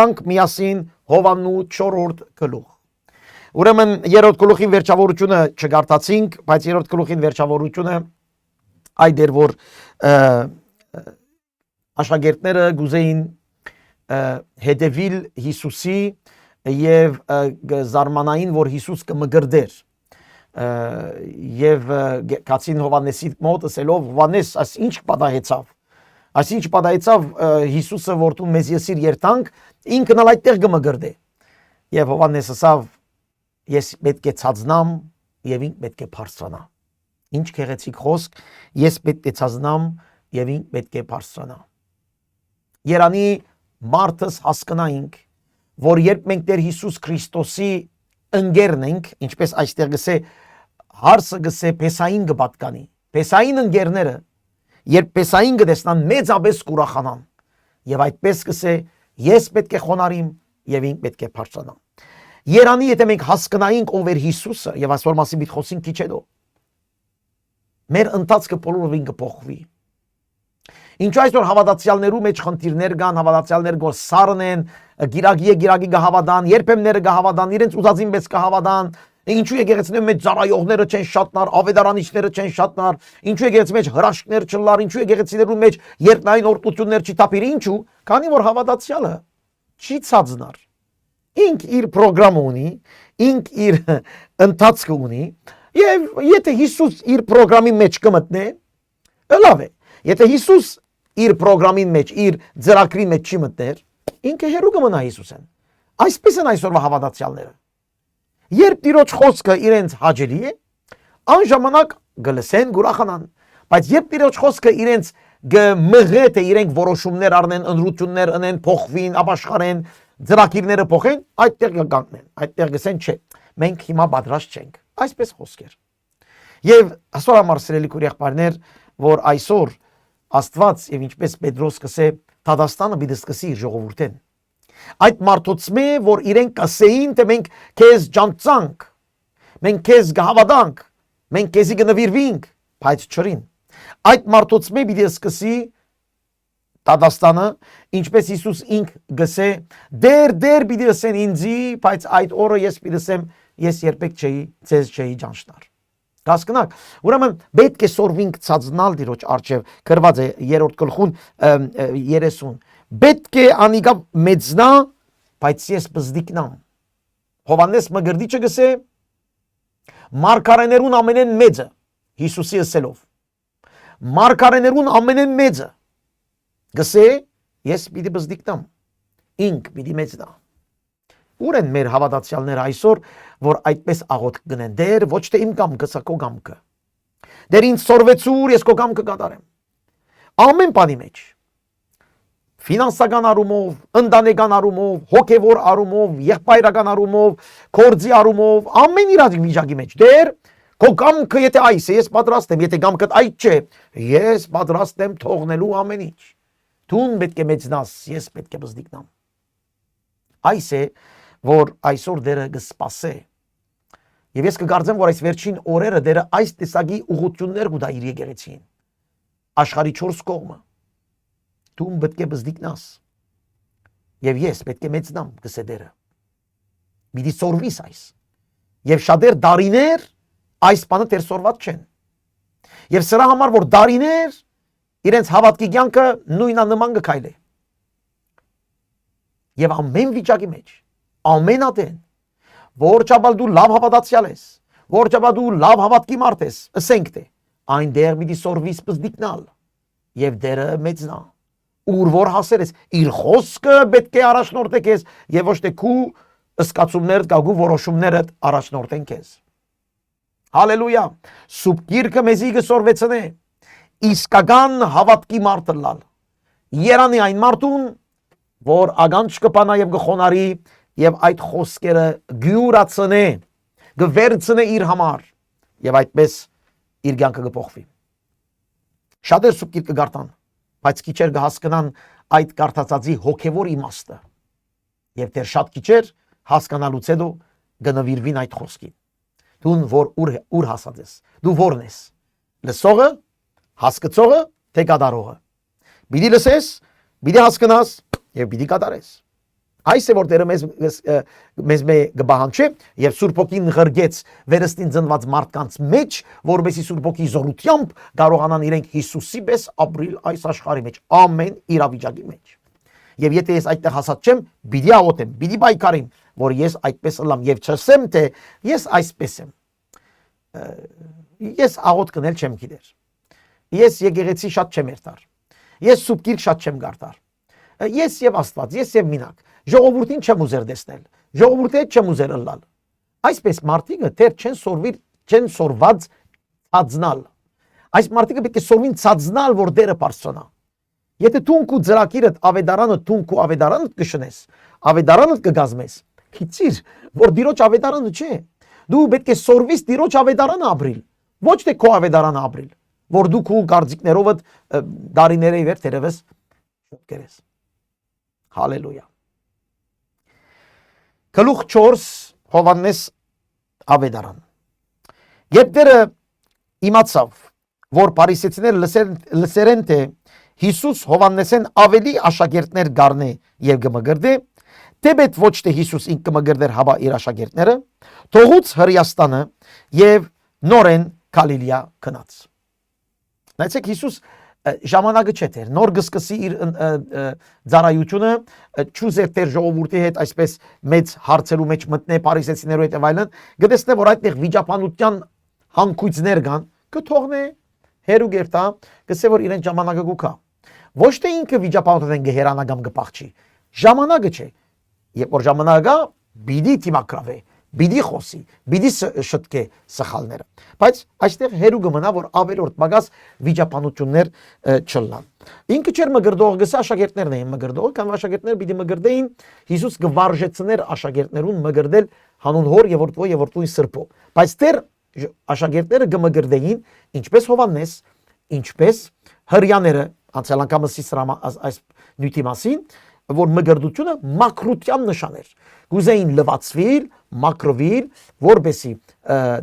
Անք միասին Հովաննու 4-րդ գլուխ։ Ուրեմն երրորդ գլուխին վերջավորությունը չգարտացինք, բայց երրորդ գլուխին վերջավորությունը այդ էր, որ աշակերտները գուզեին հետևիլ Հիսուսի եւ զարմանային, որ Հիսուս կմգրդեր եւ կացին Հովանեսի մոտ ասելով Հովանես, այս ինչ պատահեցավ։ Այսինչ պատահեցավ Հիսուսը, որ դու մեզ եսիր երթանք, ինքն էլ այդտեղ կմգրդե։ Եվ Հովանես ասավ, ես պետք է ցածնամ եւ ինք պետք է բարձրանա։ Ինչ գեղեցիկ խոսք, ես պետք է ցածնամ եւ ինք պետք է բարձրանա։ Երանի մարդս հասկանայինք, որ երբ մենք Տեր Հիսուս Քրիստոսի ընկերն ենք, ինչպես այստեղ գսե հարսը գսե Պեսային կպատկանի։ Պեսային ընկերները երբ Պեսային կտեսնան մեծապես կուրախանան եւ այդպես գսե ես պետք է խոնարհիմ եւ ինք պետք է բարձրանամ։ Երանի եթե մենք հասկանայինք ով էր Հիսուսը եւ այսօր մասին մի խոսենք քիչ հետո մեր ընթացքը բոլորովին կփոխվի։ Ինչու այսօր հավատացյալներու մեջ խնդիրներ կան, հավատացյալներ գոր սառն են, գիրագի կհավատան, երբեմները կհավատան, իրենց ուզածին պես կհավատան, ինչու եկեղեցիների մեջ ծառայողները չեն շատնար, ավետարանիչները չեն շատնար, ինչու եկեղեցի մեջ հրաշքներ չլար, ինչու եկեղեցիներու մեջ երտնային օրտություններ չի տապիր, ինչու, քանի որ հավատացյալը չի ցածնար։ Ինք իր պրոգրամ ունի, ինք իր ընթացքը ունի, եւ եթե Հիսուս իր պրոգրամի մեջ կմտնե, լավ է։ Եթե Հիսուս իր պրոգրամի մեջ, իր ծրագրի մեջ չի մտներ, ինքը հերու կմնա Հիսուսեն։ Այսպես են այսօրվա հավատացյալները։ Երբ Տիրոջ խոսքը իրենց հաճելի է, անժամանակ գլսեն գուրախանան, բայց երբ Տիրոջ խոսքը իրենց գմղե թե իրենք որոշումներ առնեն, ընտրություններ անեն, փոխվին, ապաշխարեն, ծրագիրները փոխեն, այդտեղ կկանգնեն, այդտեղ գսեն չէ, մենք հիմա պատրաստ չենք։ Այսպես խոսքեր։ Եվ այսօր համար սիրելի եղբայրներ, որ այսօր Աստված եւ ինչպես Պետրոս կսե Թադաստանը պիտի սկսի իր ժողովուրդեն։ Այդ մարդոցմե որ իրենք կասեին թե մենք քեզ ջանցանք, մենք քեզ գհավատանք, մենք քեզի կնվիրվինք, բայց չրին։ Այդ մարդոցմե պիտի սկսի Թադաստանը, ինչպես Հիսուս ինք գսե դեր պիտի ասեն ինձի, բայց այդ օրը ես պիտի ասեմ ես երբեք ձեզ չէի ջանցնար։ Հասկանաք, ուրեմն պետք է սորվինք ցածնալ Տիրոջ առջև, գրված է 3-րդ գլխուն 30։ Պետք է անիկա մեծնա, բայց ես բզդիկնամ։ Հովանես մգրդիչը գսե մարգարեներուն ամենեն մեծը, Հիսուսի ասելով։ Մարգարեներուն ամենեն մեծը գսե ես պիտի բզդիկնամ, ինք պիտի մեծնա։ Ուր են մեր հավատացյալները այսօր, որ այդպես աղոթք գնեն, դեր ոչ թե իմ կամքը, սա քո կամքը։ Դեր ինձ սորվեցուր, ես քո կամքը կատարեմ։ Ամեն բանի մեջ։ Ֆինանսական առումով, ընտանեկան առումով, հոգևոր առումով, եղբայրական առումով, կորձի առումով, ամեն իրավիճակի մեջ։ Դեր քո կամքը եթե այս է, ես պատրաստ եմ, եթե կամքդ այդ չէ, ես պատրաստ եմ թողնելու ամեն ինչ։ Դու պետք է մեծնաս, ես պետք է բզդիկնամ։ Այս է որ այսօր դերը կսպասե։ Եվ ես կգարձեմ, որ այս վերջին օրերը դերը այս տեսակի ուղղություններ կուտա իր եկեղեցին։ Աշխարհի 4 կողմը։ Դու պետք է բզդիկնաս։ Եվ ես պետք է մեծնամ, գսե դերը։ Պիտի սորվիս այս։ Եվ շատեր դարիներ այս բանը դեր սորված չեն։ Եվ սրա համար որ դարիներ իրենց հավատքի կյանքը նույնանման կքայլե։ Եվ ամեն վիճակի մեջ, ամեն ատեն, որ չաբալ դու լավ հավատացյալ ես, որ չաբալ դու լավ հավատքի մարդ ես, ասենք թե, այն դեր պիտի սորվիս բզդիկնալ, եւ դերը մեծնա, ուր որ հասեր ես, իր խոսքը պետք է առաջնորդե քեզ, եւ ոչ թե քու ըսկացումներդ գագու որոշումներդ առաջնորդեն քեզ։ Հալելույա, սուրբ գիրքը մեզի կսորվեցնե, իսկական հավատքի մարդը լալ, երանի այն մարդուն, որ ագանջ կպանա եւ գխոնարի եւ այդ խոսքերը գյուրացնե, գվերցնե իր համար եւ այդպես իր կյանքը կփոխվի։ Շատեր սուրբ գիրքը գարտան, բայց քիչեր կհասկանան այդ գարտածածի հոգեվոր իմաստը։ Եվ դեռ շատ քիչեր հասկանալուց հետո կնվիրվին այդ խոսքին։ Դու որ ուր հասած ես, դու որն ես։ Լսողը, հասկացողը, թե կատարողը։ Պիտի լսես, պիտի հասկանաս եւ պիտի կատարես։ Այս է որ Տերը մեզ գբահանչե եւ Սուրբ Օքին ղրգեց վերստին ծնված մարդկանց մեջ, որովհետեւ Սուրբ Օքի զորությամբ կարողանան իրենք Հիսուսի պես ապրիլ այս աշխարհի մեջ, ամեն իրավիճակի մեջ։ Եվ եթե ես այդտեղ հասած չեմ, պիտի աղոթեմ, պիտի պայքարեմ, որ ես այդպես ըլամ եւ չասեմ, թե ես այսպես եմ։ Ես աղոթ կնել չեմ գիտեր։ Ես եկեղեցի շատ չեմ երթար։ Ես Սուրբ Գիրք շատ չեմ գարտար։ Ես եւ Աստված, ես եւ մինակ։ Ժողովրդին չեմ ուզեր տեսնել։ Ժողովրդի հետ չեմ ուզեր ըլլալ։ Այսպես մարդիկը դեռ չեն սորված ցածնալ։ Այս մարդիկը պետք է սորվին ցածնալ, որ դերը բարձրանա։ Եթե դու ծրակիրդ ավետարանը դու ավետարանը կշնես, ավետարանը կգազմես, քիծիր, որ դիրոջ ավետարանը չէ։ Դու պետք է սորվիս դիրոջ ավետարանը ապրիլ, ոչ թե քո ավետարանը ապրիլ, որ դու քո գարձիկներով դարիների վեր թերևս կերես։ Հալելույա։ Գլուխ 4 Հովհաննես ավետարան։ Երբ Տերը իմացավ, որ փարիսեցիները լսերեն թե Հիսուս Հովհաննեսեն ավելի աշակերտներ գարնե եւ գմգրդե, դեպետ ոչ թե Հիսուս ինք կմգրդեր հավա իր աշակերտները, թողուց Հրեաստանը եւ նորեն Գալիլեա գնաց։ Նայեցեք Հիսուս ժամանակը չէ, նոր գսկսի իր ծառայությունը, ճուզեր տեր ժողովրդի հետ այսպես մեծ հարցերու մեջ մտնե փարիսեցիներու հետ եւ այլն, գտեսնե որ այդտեղ վիճապանության հանգույցներ կան, կթողնե հերու գերտա, գսե որ իրեն ժամանակը գուքա։ Ոչ թե ինքը վիճապանության գեհերանա կամ գփախչի, ժամանակը չէ։ Երբ որ ժամանակը գա, բիդի թիմակրավե, բիդի խոսի, բիդի շտկե սխալները։ Բայց այստեղ հերու կմնա, որ ավելորդ մագաս վիճապանություններ չլան։ Ինքը չէր մգրդող, գսե աշակերտներն էին մգրդող, կամ աշակերտները պիտի մգրդեին, Հիսուս կվարժեցներ աշակերտներուն մգրդել հանուն հոր եւ որդու սրբո։ Բայց դեռ աշակերտները կմգրդեին, ինչպես Հովհաննես, ինչպես հրյաները, անցյալ անգամ այս նյութի մասին, որ մգրդությունը մակրության նշան էր։ Գուզեին լվացվիլ, մակրվիլ, որբեսի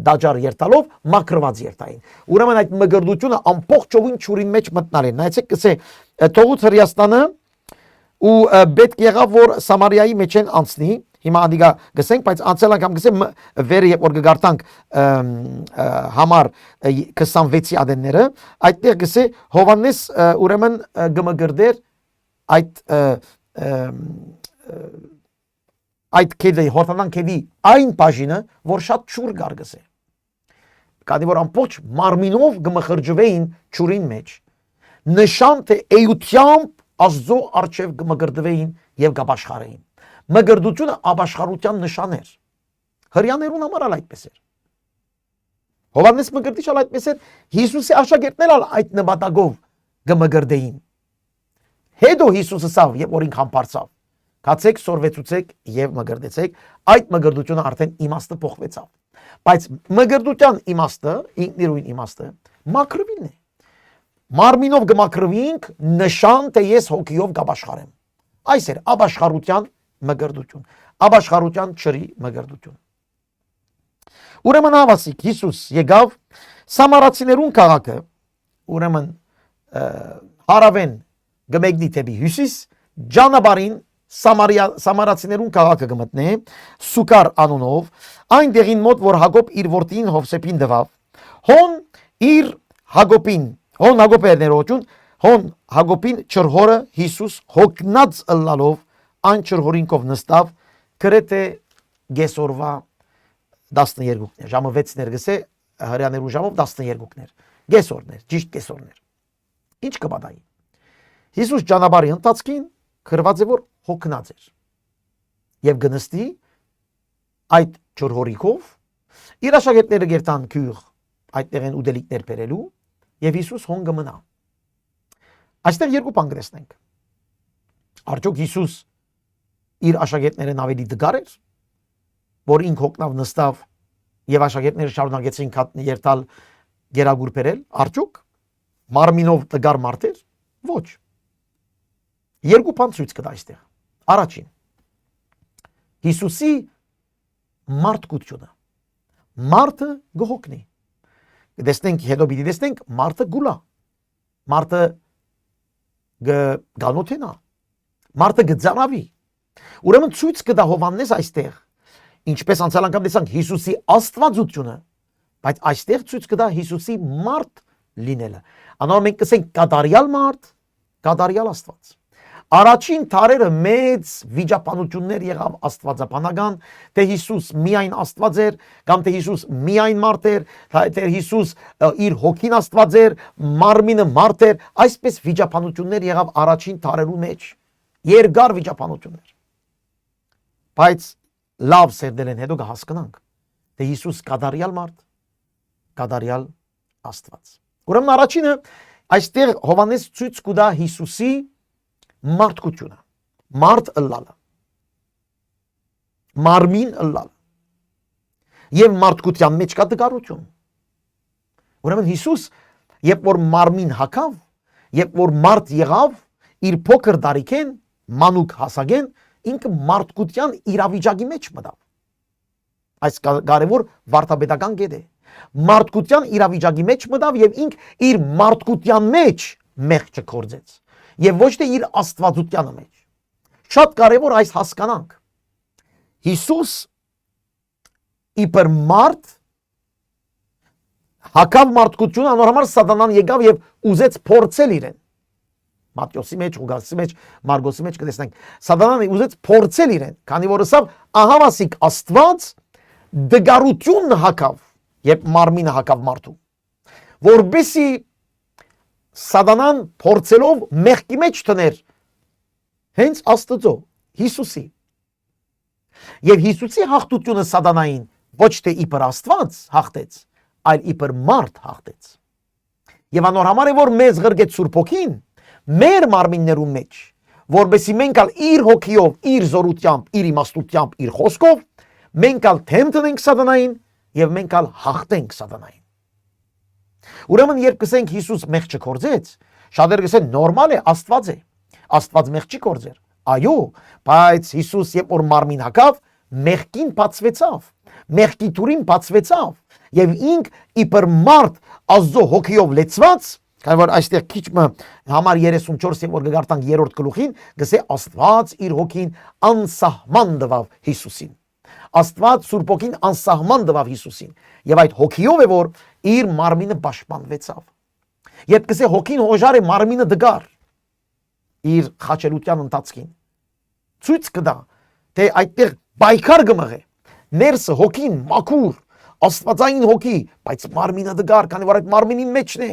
դաջար երթալով մակրված երթային։ Ուրեմն այդ մգրդությունը ամբողջովին ճուրին մեջ մտնալ է։ Նայեցեք, կսե թողուց Հրեաստանը ու պետք եղավ որ Սամարիայի մեջ են անցնի։ Հիմա անդիգա գսենք, բայց անցյալ անգամ գսեմ վերը երբ որ գարտանք համար 26-ի ադենները, այդտեղ գսե Հովհաննես ուրեմն գմգրդեր այդ կեդի հորտանան կեդի այն բաժինը, որ շատ ճուր գար գսե։ Կադի որ ամբողջ մարմինով գմխրջվեին ճուրին մեջ, նշան թե էյությամբ Աստծո առջև գմգրդվեին եւ գաբաշխարեին։ Մգրդությունը աբաշխարության նշան էր։ Հրյաներուն համար այդպես էր։ Հովհաննես մգրդիչը այդպես էր, Հիսուսի աշակերտներն այդ նպատակով գմգրդեին։ Հետո Հիսուսը ասավ, երբ որ ինքան բարձավ, կացեք, սորվեցուցեք եւ մգրդեցեք, այդ մգրդությունը արդեն իմաստը փոխվեցավ։ Բայց մգրդության իմաստը, ինքնիրույն իմաստը, մակրվինն է։ Մարմինով գմակրվինք նշան թե ես հոգիով գաբաշխարեմ։ Այս էր աբաշխարության մգրդություն, աբաշխարության ճրի մգրդություն։ Ուրեմն հավասիկ Հիսուս եկավ Սամարացիներուն քաղաքը, ուրեմն հարավեն գմեգնի թեպի հյուսիս, ջանաբարին Սամարացիներուն քաղաքը գմտնե, Սուկար անունով, այն դեղին մոտ, որ Հակոբ իր որդին Հովսեփին դվավ, հոն իր Հակոբին, հոն Հակոբ էր ներողություն, հոն Հակոբին ճրհորը Հիսուս հոգնած ըլլալով այն ճրհորինքով նստավ գրեթե գեսորվա 12-ներ, ժամը 6-ներ գսե հրյաներու ժամով 12-ներ, գեսորներ, ճիշտ գեսորներ։ Ինչ կբադայի։ Հիսուս ճանապարհի ընթացքին գրված է որ հոգնած էր եւ գնստի այդ ճրհորիկով իր աշակերտները գերտան քյուղ այդտեղ են ուդելիկներ բերելու եւ Հիսուս հոն գմնա։ Այստեղ երկու բան կտեսնենք։ Արդյոք Հիսուս իր աշակերտներն ավելի դգար էր, որ ինք հոգնավ նստավ եւ աշակերտները շարունակեցին երթալ գերագուր բերել, արդյոք մարմինով դգար մարդ էր։ Ոչ։ Երկու բան ցույց կտա այստեղ։ Առաջին Հիսուսի մարդկությունը։ Մարդը գողոքնի։ Դեսնենք հետո պիտի դեսնենք մարդը գուլա։ Մարդը գանոթենա։ Մարդը գծանավի։ Ուրեմն ցույց կտա Հովհաննես այստեղ, ինչպես անցյալ անգամ տեսանք Հիսուսի աստվածությունը, բայց այստեղ ցույց կտա Հիսուսի մարդ լինելը։ Անոր մենք կսենք կատարյալ մարդ, կատարյալ Աստված։ Առաջին թարերը մեծ վիճապանություններ եղավ աստվածաբանական, թե Հիսուս միայն Աստված էր, կամ թե Հիսուս միայն մարդ էր, թե Հիսուս իր հոգին Աստված էր, մարմինը մարդ էր, այսպես վիճապանություններ եղավ առաջին թարերու մեջ, երկար վիճապանություններ։ Բայց լավ սերդել են հետո կհասկանանք, թե Հիսուս կատարյալ մարդ, կատարյալ Աստված։ Ուրեմն առաջինը այստեղ Հովհաննես ցույց կտա Հիսուսի մարդկությունը, մարդ ըլլալը, մարմին ըլլալը եւ մարդկության մեջ կա դգարություն։ Ուրեմն Հիսուս, երբ որ մարմին հագավ, երբ որ մարդ եղավ, իր փոքր դարիքեն, մանուկ հասակեն, ինքը մարդկության իրավիճակի մեջ մտավ։ Այս կարևոր վարդապետական կետ է։ Մարդկության իրավիճակի մեջ մտավ եւ ինք իր մարդկության մեջ մեղք չկործեց եւ ոչ թե իր աստվածության մեջ։ Շատ կարևոր այս հասկանանք։ Հիսուս իբր մարդ հակավ մարդկությունը, անոր համար սատանան եկավ եւ ուզեց փորձել իրեն։ Մատթեոսի մեջ, Ղուկասի մեջ, Մարգոսի մեջ կտեսնենք, սատանան ուզեց փորձել իրեն, քանի որ ասավ ահավասիկ Աստված դգարություն հակավ, երբ մարմինը հակավ մարդու, որբեսի սատանան փորձելով մեղքի մեջ տներ հենց Աստծո, Հիսուսի։ Եվ Հիսուսի հաղթությունը սատանային ոչ թե իբր Աստված հաղթեց, այլ իբր մարդ հաղթեց։ Եվ անոր համար է որ մեզ ղրգեց Սուրբ Հոգին մեր մարմիններու մեջ, որբեսի մենք ալ իր հոգիով, իր զորությամբ, իր իմաստությամբ, իր խոսքով մենք ալ թեմ տնենք սատանային եւ մենք ալ հաղթենք սատանային։ Ուրեմն երբ կսենք Հիսուս մեղք չկործեց, շատերը կսեն նորմալ է, Աստված է։ Աստված մեղք չի կործեր։ Այո, բայց Հիսուս երբ որ մարմին հագավ, մեղքին բացվեցավ, մեղքի դուրին բացվեցավ եւ ինք իբր մարդ Աստծո հոգիով լեցված, քանի որ այստեղ քիչ համար 34 եւ որ գարտանք 3-րդ գլուխին, գսե Աստված իր հոգին անսահման տվավ Հիսուսին։ Աստված Սուրբ Հոգին անսահման տվավ Հիսուսին եւ այդ հոգիով է որ իր մարմինը պաշտպանվեցավ։ Երբ կսե հոգին հոժար է մարմինը դգար իր խաչելության ընթացքին, ցույց կտա թե այդտեղ պայքար կմղե, ներսը հոգին մաքուր, աստվածային հոգի, բայց մարմինը դգար, քանի որ այդ մարմինին մեջն է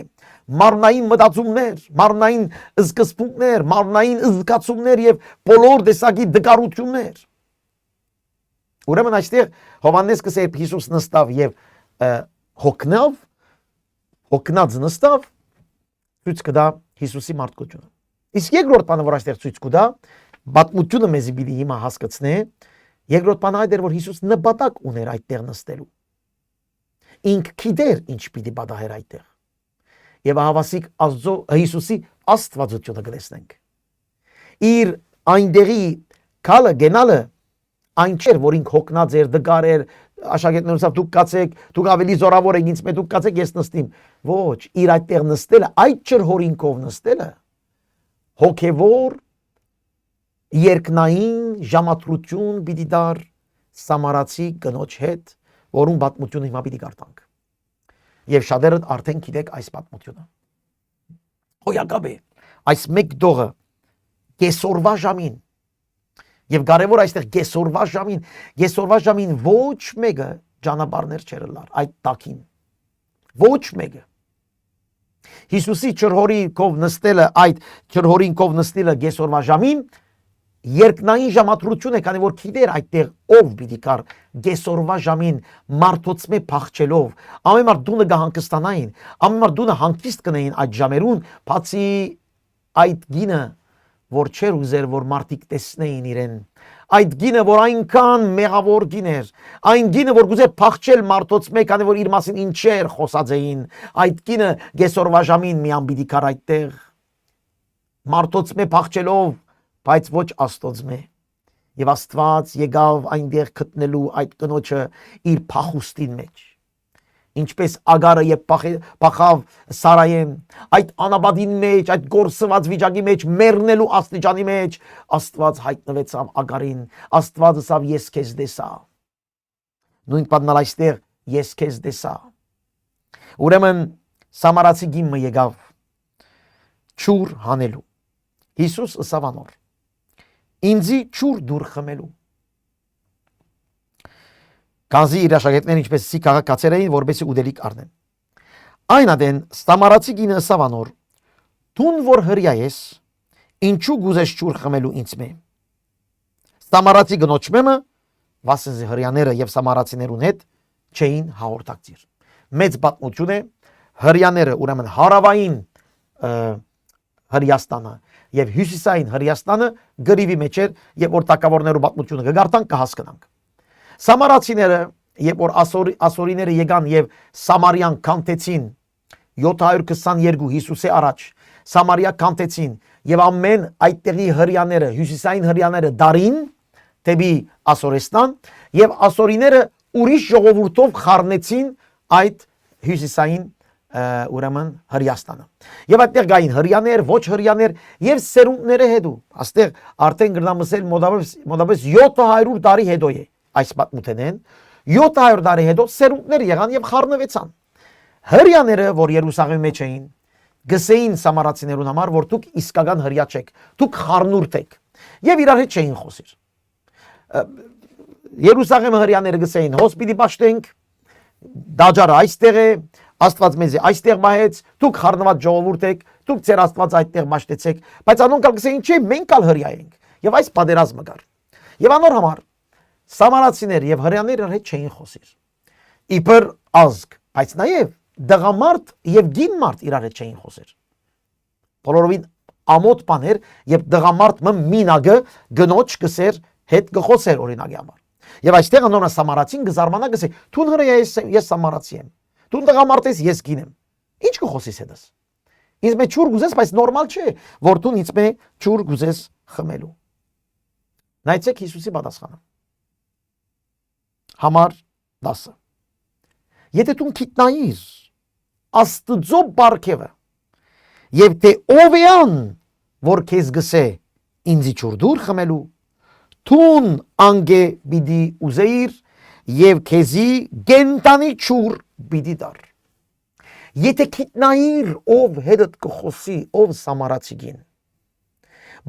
մարմնային մտածումներ, մարմնային զգացմունքներ, մարմնային զգացումներ եւ բոլոր տեսակի դգարություններ։ Ուրեմն այստեղ Հովհաննես կսե Հիսուս նստավ եւ հոգնավ, հոգնած նստավ, ցույց կտա Հիսուսի մարդկությունը։ Իսկ երկրորդ բանը որ այստեղ ցույց կտա, պատմությունը մեզ պիտի հիմա հասկացնե, երկրորդ բանը այդ էր որ Հիսուս նպատակ ուներ այդտեղ նստելու։ Ինք գիտեր ինչ պիտի պատահեր այդտեղ։ Եվ հավասիկ Աստծո Հիսուսի աստվածությունը կտեսնենք։ Իր այնտեղի քալը գենալը այն չէր որ ինք հոգնած էր, դգար էր, աշակերտներուսավ դուք կացեք, դուք ավելի զորավոր եք ինձ մեծ դուք կացեք ես նստիմ։ Ոչ, իր այդտեղ նստելը, այդ չր հորինքով նստելը հոգևոր երկնային ժամադրություն պիտի դար սամարացի կնոջ հետ, որում պատմությունը հիմա պիտի կարդանք։ Եվ շատերը արդեն գիտեք այս պատմությունը։ Հոյակապ է, այս մեկ դողը կեսօրվա ժամին, եւ կարեւոր այստեղ կեսօրվա ժամին ոչ մեկը ճանապարհներ չեր լար այդ տակին, ոչ մեկը։ Հիսուսի չրհորինքով նստելը, այդ չրհորինքով նստելը կեսօրվա ժամին երկնային ժամադրություն է, քանի որ գիտեր այդտեղ ով պիտի կար կեսօրվա ժամին մարդոցմե փախչելով, ամեն մարդ դունը կհանգստանային, ամեն մարդ դունը հանգիստ կնեին այդ ժամերուն, բացի այդ գինը, որ չեր ուզեր որ մարդիկ տեսնեին իրեն, այդ գինը որ այնքան մեղավոր գին էր, այն գինը որ գուզե փախչել մարդոցմե, քանի որ իր մասին ինչեր խոսած էին, այդ գինը կեսօրվա ժամին միան պիտի կար այդտեղ մարդոցմե փախչելով, բայց ոչ Աստծո։ Եվ Աստված եկավ այնտեղ գտնելու այդ կնոջը իր փախուստին մեջ։ ինչպես Ագարը եւ փախավ Սարայեն, այդ անաբադին մեջ, այդ գործված վիճակի մեջ, մեռնելու աստիճանի մեջ, Աստված հայտնվեցավ Ագարին, Աստված ասավ ես քեզ դեսա։ Նույն պատմալ այստեղ ես քեզ դեսա։ Ուրեմն Սամարացի գինը եկավ ճուր հանելու։ Հիսուս ասավ անոր. ինձի ճուր դուր խմելու։ Գազի իր աշակերտներն ինչպեսի քաղաքացիներ էին, որպեսզի ուդելիք առնեն։ Այն ադեն Սամարացի գինը ասավ անոր. Տուն որ հրյա ես, ինչու գուզես ճուր խմելու ինձ մե։ Սամարացի գնոջմեմը, վասնզի հրյաները եւ սամարացիներուն հետ չէին հաղորդակցիր։ Մեծ պատմություն է, հրյաները ուրեմն հարավային Հրյաստանը եւ հյուսիսային Հրյաստանը գրիվի մեջ էր, եւ որ տակավորներու պատմությունը կգարտանք կհասկանանք։ Սամարացիները, երբ որ ասորիները եկան եւ Սամարիան կանտեցին 722 Հիսուսի առաջ, Սամարիա կանտեցին եւ ամեն այդտեղի հրյաները, հյուսիսային հրյաները դարին դեպի Ասորեստան եւ ասորիները ուրիշ ժողովուրդով խառնեցին այդ հյուսիսային ուրեմն Հրյաստանը։ Եվ այդտեղ գային հրյաներ, ոչ հրյաներ եւ սերունդները հետո։ Աստեղ արդեն գրնամսել մոտավորապես 700 տարի հետո է այս պատմութենեն 700 տարի հետո սերունդներ եղան եւ խառնվեցան։ Հրյաները, որ Երուսաղեմի մեջ էին, գսեին սամարացիներուն համար, որ դուք իսկական հրյա չեք, դուք խառնուրդ եք եւ իրար հետ չէին խոսիր։ Երուսաղեմի հրյաները գսեին հոսպիտի պաշտենք, դաջարը այստեղ է, Աստված մեզ այստեղ մահեց, դուք խառնված ժողովուրդ եք, դուք ձեր Աստված այդտեղ մաշտեցեք, բայց անոնք գսեին չէ, մենք ալ հրյա ենք։ Եվ այս պատերազմը կար։ Եվ անոր համար սամարացիներ եւ հրյաները հետ չէին խոսիր։ Իբր ազգ, բայց նաեւ դղամարդ եւ գին մարդ իրար հետ չէին խոսիր։ Բոլորովին ամոթ բաներ եւ դղամարդ մինագը գնոջ կսեր հետ գխոսեր օրինակի համար։ Եվ այստեղ անոնը սամարացին գզարմանա գսե, «Տուն հրյա ես սամարացի եմ, տուն դղամարդ ես ես գին եմ»։ Ինչ կխոսիս հետս։ Ինձ մե ճուր գուզես, բայց նորմալ չէ, որ տուն ինձ մե ճուր գուզես խմելու։ Նայեցեք Հիսուսի պատասխանը։ Համար 10։ Եթե դու գիտնայիր Աստծո բարգևը եւ թե ով է ան, որ քեզ գսե ինձի ճուր դուր խմելու, տուն անգե բիդի ուզեիր եւ քեզի գենտանի ճուր բիդի դար։ Եթե գիտնայիր ով հետդ կխոսի, ով սամարացի գին,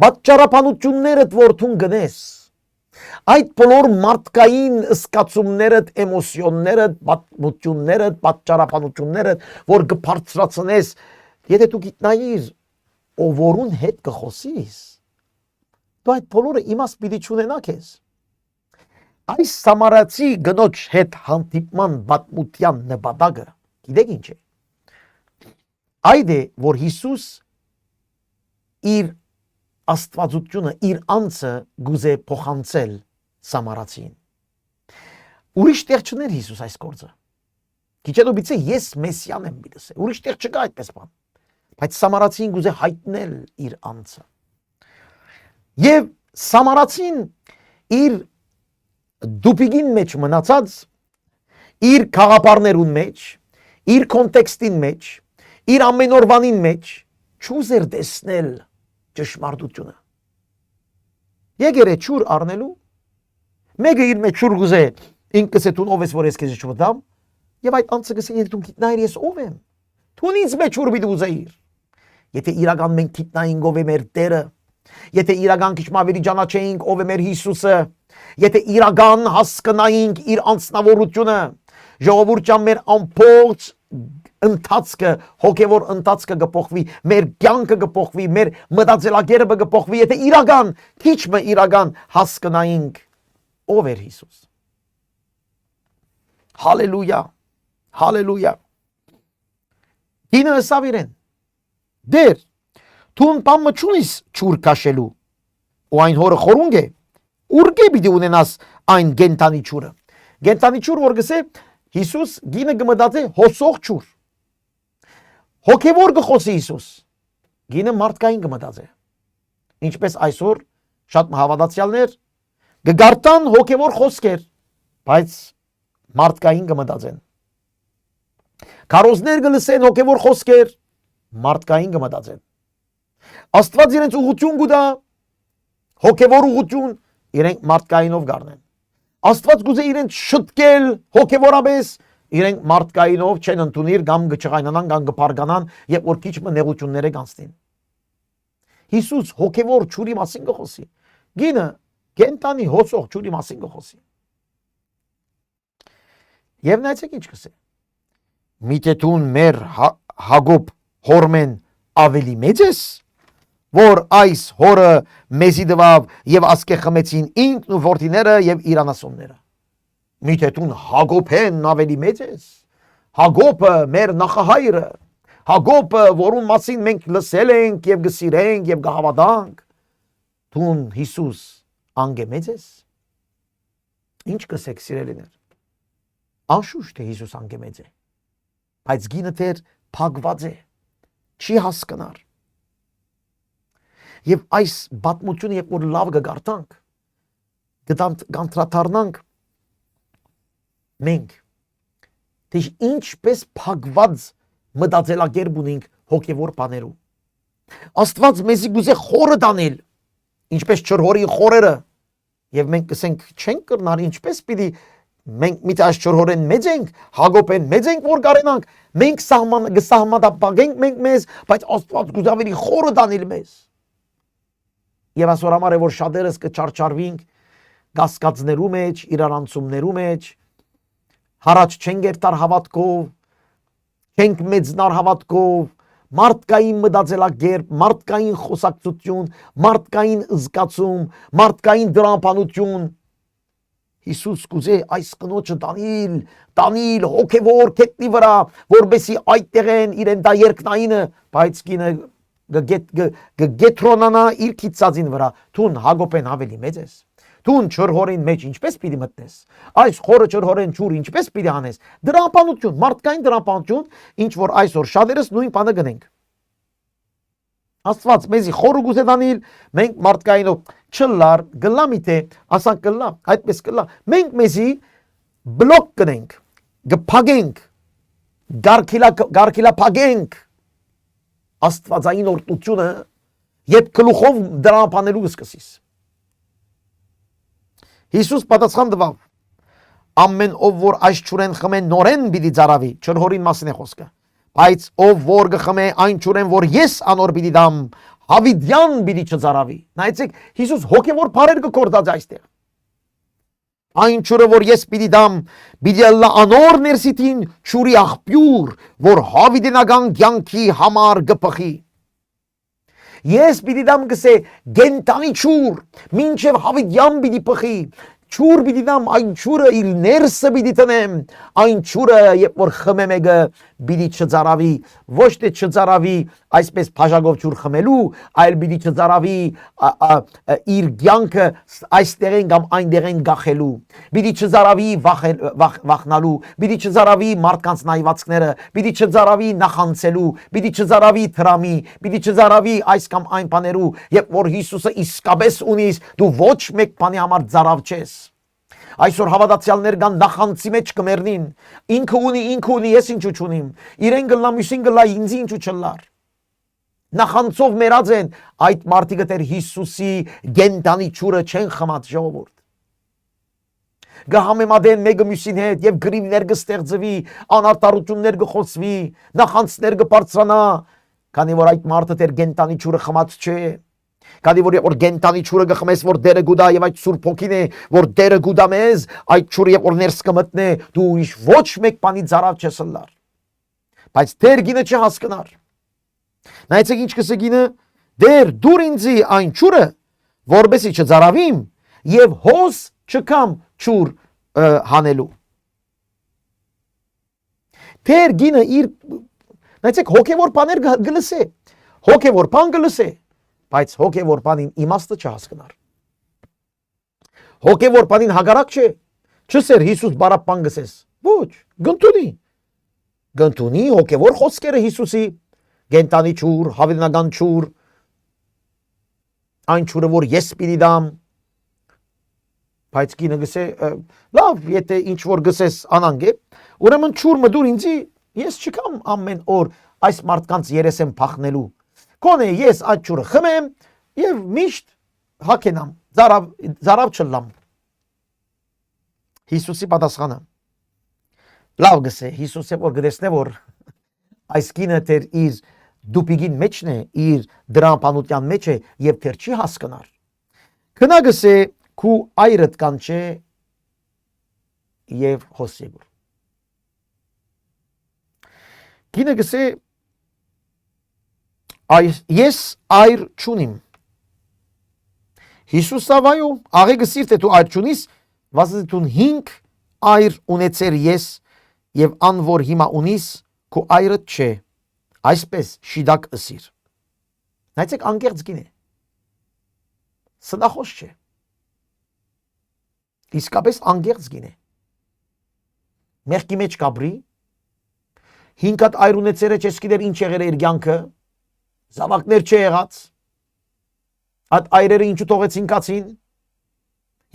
պատճառաբանություններդ որ դու գնես, այդ բոլոր մարդկային սկացումներդ, էմոցիոններդ, պատմություններդ, պատճառաբանություններդ, որ կբարձրացնես, եթե դու գիտնայիր ով որուն հետ կխոսիս, դու այդ բոլորը իմաստ պիտի չունենա քեզ։ Այս սամարացի գնոջ հետ հանդիպման պատմության նպատակը գիտեք ինչ է։ Այդ է, որ Հիսուս իր աստվածությունը, իր անձը գուզե փոխանցել սամարացին։ Ուրիշ տեղ չներ Հիսուս այս գործը։ Գիչե դու բիցե ես մեսիան եմ բիդսե։ Ուրիշ տեղ չկա այդպես բան։ Բայց սամարացին գուզե հայտնել իր անձը։ Եվ սամարացին իր դուպիգին մեջ մնացած, իր խաղապարներուն մեջ, իր կոնտեքստին մեջ, իր ամենօրվանին մեջ չուզեր տեսնել ճշմարտությունը։ Եկեր է ճուր առնելու, մեկը իր մեջ ճուր գուզե, ինքս է տուն ով ես որ ես քեզ չվտամ, եւ այդ անձը գսե եթե դու գիտնայիր ես ով եմ, տուն ինձ մեջ ճուր բիդ ուզեիր։ Եթե իրական մենք գիտնայինք ով է մեր Տերը, եթե իրական քիչ ավելի ճանաչեինք ով է մեր Հիսուսը, եթե իրական հասկանայինք իր անձնավորությունը, ժողովուրդ ջան մեր ամբողջ ընթացքը, հոգևոր ընթացքը կփոխվի, մեր կյանքը կփոխվի, մեր մտածելակերպը կփոխվի, եթե իրական, քիչ մը իրական հասկանայինք ով էր Հիսուս։ Հալելույա, հալելույա։ Դինը ասավ իրեն, դեր, տուն պամը չունիս ճուր կաշելու, ու այն հորը խորունգ է, ուրգե պիտի ունենաս այն գենտանի ճուրը։ Գենտանի ճուր որ գսե, Հիսուս գինը գմդած է հոսող ճուր։ Հոգևոր գխոսի Հիսուս, գինը մարդկային գմդած է։ Ինչպես այսօր շատ հավատացյալներ գգարտան հոգևոր խոսքեր, բայց մարդկային գմդած են։ Քարոզներ գլսեն հոգևոր խոսքեր, մարդկային կմտածեն։ Աստված իրենց ուղղություն կուտա, հոգևոր ուղղություն, իրենք մարդկայինով գարնեն։ Աստված գուզե իրենց շտկել հոգևորապես, իրենք մարդկայինով չեն ընդունիր կամ գճղայնանան կամ գփարգանան, եւ որ քիչ մը նեղությունները կանցնին։ Հիսուս հոգևոր ճուրի մասին կխոսի։ Գինը կենտանի հոսող ճուրի մասին կխոսի։ Եվ նայեցեք ինչ կսե։ Միտետուն մեր Հակոբ հորմեն ավելի մեծ ես, որ այս հորը մեզի դվավ եւ ասկե խմեցին ինքն ու որդիները եւ իրանասոնները։ Միտետուն Հակոբեն ավելի մեծ ես։ Հակոբը մեր նախահայրը, Հակոբը, որում մասին մենք լսել ենք եւ գսիրենք եւ գհավատանք, դուն Հիսուս անգեմեծ ես։ Ինչ կսեք սիրելիներ։ Անշուշտ է Հիսուս անգեմեծ է, բայց գինը դեռ փակված է, չի հասկանար։ Եվ այս բացմությունը երբ որ լավ կգարտանք, կանդրադառնանք մենք, թե ինչպես փակված մտածելակերպ ունենք հոգևոր բաներում։ Աստված մեզի գուզե խորը տանել, ինչպես չորհորի խորերը, եւ մենք կսենք չենք կրնար, ինչպես պիտի մենք միթե այս չորհորեն մեծ ենք, Հակոբեն մեծ ենք, որ կարենանք, մենք սահմանապահենք մենք մեզ, բայց Աստված գուզե ավելի խորը տանել մեզ։ Եվ այսօր համար է որ շատերս կչարչարվենք գասկածներու մեջ, իրարանցումներու մեջ, հարաճ չենք երթար հավատքով, չենք մեծնար հավատքով, մարդկային մտածելակերպ, մարդկային խոսակցություն, մարդկային զգացում, մարդկային դրամապանություն։ Հիսուս կուզե այս կնոջը տանիլ հոգևոր կետնի վրա, որբեսի այդտեղեն իրեն դա երկնայինը, բայց կինը գետրոնանա իր քիծածին վրա, թուն Հակոբեն ավելի մեծ ես, թուն չորհորին մեջ ինչպես պիտի մտնես, այս խորը չորհորեն ճուր ինչպես պիտի անես, դրամապանություն, մարդկային դրամապանություն, ինչ որ այսօր շատերս նույն բանը գնենք։ Աստված մեզի խորը գուզե տանել, մենք մարդկայինով չլար, գլամիթե, ասանք գլա, այդպես գլա, մենք մեզի բլոկ կնենք, գփագենք, գարքիլափագենք Աստվածային օրտությունը, երբ գլուխով դրամապանելու սկսես։ Հիսուս պատասխան տվավ. ամեն ով որ այս ճուրեն խմե նորեն պիտի ծարավի, չորհորին մասին է խոսքը, բայց ով որ գխմե այն ճուրեն որ ես անոր պիտի դամ, հավիդյան պիտի չծարավի։ Նայեցեք, Հիսուս հոգևոր բառեր կգործած այստեղ։ Այն ճուրը որ ես պիտի դամ, պիտի ըլլա անոր ներսիտին ճուրի աղբյուր, որ հավիդենական կյանքի համար գփխի։ Ես պիտի դամ գսե գենտանի ճուր, մինչև հավիդյան պիտի փխի, ճուր պիտի դամ, այն ճուրը իր ներսը պիտի տնեմ, այն ճուրը երբ որ խմեմ եկը պիտի չծարավի, ոչ թե չծարավի այսպես փաժագով ճուր խմելու, այլ պիտի չծարավի իր կյանքը այստեղեն կամ այնտեղեն գախելու, պիտի չծարավի վախնալու, պիտի չծարավի մարդկանց նայվածքները, պիտի չծարավի նախանցելու, պիտի չծարավի թրամի, պիտի չծարավի այս կամ այն բաներու, երբ որ Հիսուսը իսկապես ունիս, դու ոչ մեկ բանի համար ծարավ չես։ Այսօր հավատացյալներ կան նախանցի մեջ կմեռնին, ինքը ունի, ես ինչու չունիմ, իրեն գլա, մյուսին գլա, ինձ ինչու չլար։ Նախանցով մերած են, այդ մարդիկը դեռ Հիսուսի գենտանի ճուրը չեն խմած, ժողովուրդ։ Գհամեմատեն մեկը մյուսին հետ եւ գրիվներ կստեղծվի, անարտարություններ կխոսվի, նախանցներ կբարձրանա, քանի որ այդ մարդը դեռ գենտանի ճուրը խմած չէ։ Քանի որ գենտանի ճուրը գխմես որ դերը գուդա եւ այդ սուրբ հոգին է որ դերը գուդա մեզ այդ ճուրը երբ որ ներս կմտնե դու իշ ոչ մեկ բանի ծարավ չես լար բայց դեր գինը չհասկնար նայեցեք ինչ կսե գինը դեր դուր ինձի այն ճուրը որբեսի չծարավիմ եւ հոս չկամ ճուր հանելու դեր գինը իր նայեցեք հոգեվոր բաներ գլսե հոգեվոր բան գլսե բայց հոգևոր բանին իմաստը չհասկնար։ Հոգևոր բանին հագարակ չէ, չսեր Հիսուս բարապ բան գսես, ոչ, գնտունի հոգևոր խոսքերը Հիսուսի, գենտանի ճուր, հավիտենական ճուր, այն ճուրը որ ես պիտի դամ, բայց կինը գսե, լավ, եթե ինչ որ գսես անանգ է, ուրեմն ճուր մդուր ինձի, Ես չկամ ամեն օր այս մարդկանց երեսեմ փախնելու։ Կոնե ես այդ ջուրը խմեմ եւ միշտ հակենամ, զարավ չլամ։ Հիսուսի պատասխանը։ Լավ գսե, Հիսուսը որ գտեսնե որ այս կինը դեր իր դուպիգին մեջն է, իր դրամապանության մեջ է եւ դեր չի հասկանար։ Քնա գսե քու այրդ կանչե եւ հոսեգուր։ Կինը գսե ես այր չունիմ։ Հիսուսը վայու աղի գսիր թե դու այր չունիս, վասն դու 5 այր ունեցեր ես եւ ան որ հիմա ունիս քու այրդ չէ, այսպես շիդակ ըսիր։ Նայեցեք անկեղծ գին է։ Սնախոս չէ։ Իսկապես անկեղծ գին է։ Մեղքի մեջ կաբրի 5 հատ այր ունեցեր է չես գիտեր ինչ եղեր իր կյանքը, զավակներ չի եղած, այդ այրերը ինչու թողեցին կացին,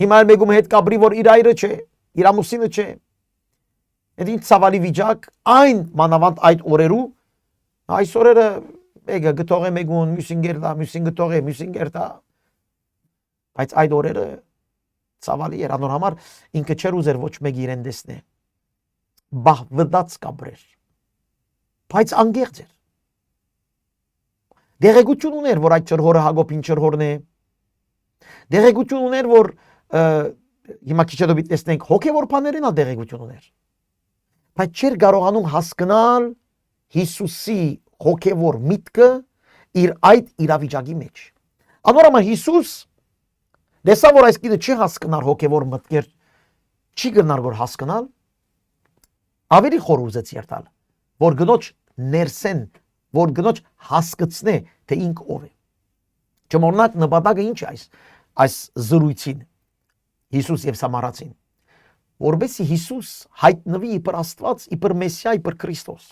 հիմա մեկում հետ կաբրի որ իր այրը չէ, իր ամուսինը չէ։ Այդ ինչ ցավալի վիճակ, այն մանավանդ այդ օրերու, այս օրերը մեկը գտող է մեկուն, մյուսին գերտա, մյուսին գտող է, մյուսին գերտա, բայց այդ օրերը ցավալի էր, անոր համար ինքը չեր ուզեր ոչ մեկ իրեն տեսնե, բահ վդած կաբրեր, բայց անգեղծ էր։ Դեղեցություն ուներ, որ այդ չրհորը Հակոբին չրհորն է, դեղեցություն ուներ, որ հիմա քիչ հետո տեսնենք հոգևոր բաներին ալ դեղեցություն ուներ, բայց չէր կարողանում հասկանալ Հիսուսի հոգևոր միտքը իր այդ իրավիճակի մեջ։ Անոր համար Հիսուս դեսա որ այս կինը չի հասկանար հոգևոր մտքեր, չի գնար որ հասկանալ, ավելի խոր ուզեց երթալ, որ գնոջ ներսեն, որ գնոջ հասկացնե, թե ինք ով է։ Չմոռնաք նպատակը ինչ է այս զրույցին Հիսուս եւ Սամարացին, որովհետեւ Հիսուս հայտնվի իբր Աստված, իբր Մեսիա, իբր Քրիստոս։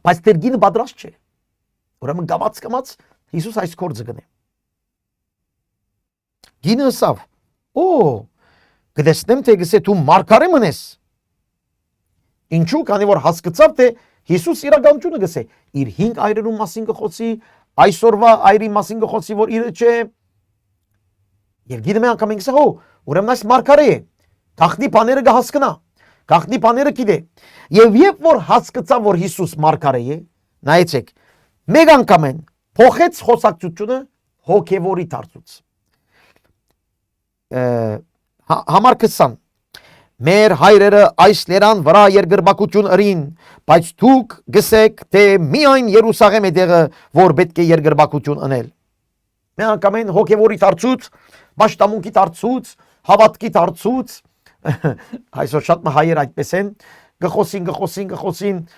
Բայց դեր գինը պատրաստ չէ։ Ուրեմն կամաց Հիսուս այս կորձը գնե։ Գինը ասավ. «Օ, գտեսնեմ թե գսե դու մարգարե մնես»։ Ինչու, քանի որ հասկացավ թե Հիսուս իրականությունը գսե, իր 5 այրերու մասին գխոսի, այսօրվա այրի մասին գխոսի, որ իրը չէ։ Եվ գինը մի անգամ ինքսա, հո, ուրեմն այս մարգարե է, գաղտնի բաները կհասկանա, գաղտնի բաները գիտե։ Եվ երբ որ հասկացավ, որ Հիսուս մարգարե է, նայեցեք, մեկ անգամ են փոխեց խոսակցությունը հոգևորի դարձուց։ Համար 20 Մեր հայրերը այս լերան վրա երկրպագություն ըրին, բայց դուք գսեք, թե միայն Երուսաղեմ է տեղը, որ պետք է երկրպագություն անել։ Մի անգամ են հոգևորի դարձուց, պաշտամունքի դարձուց, հավատքի դարձուց, այսօր շատ հայեր այդպես են, գխոսին,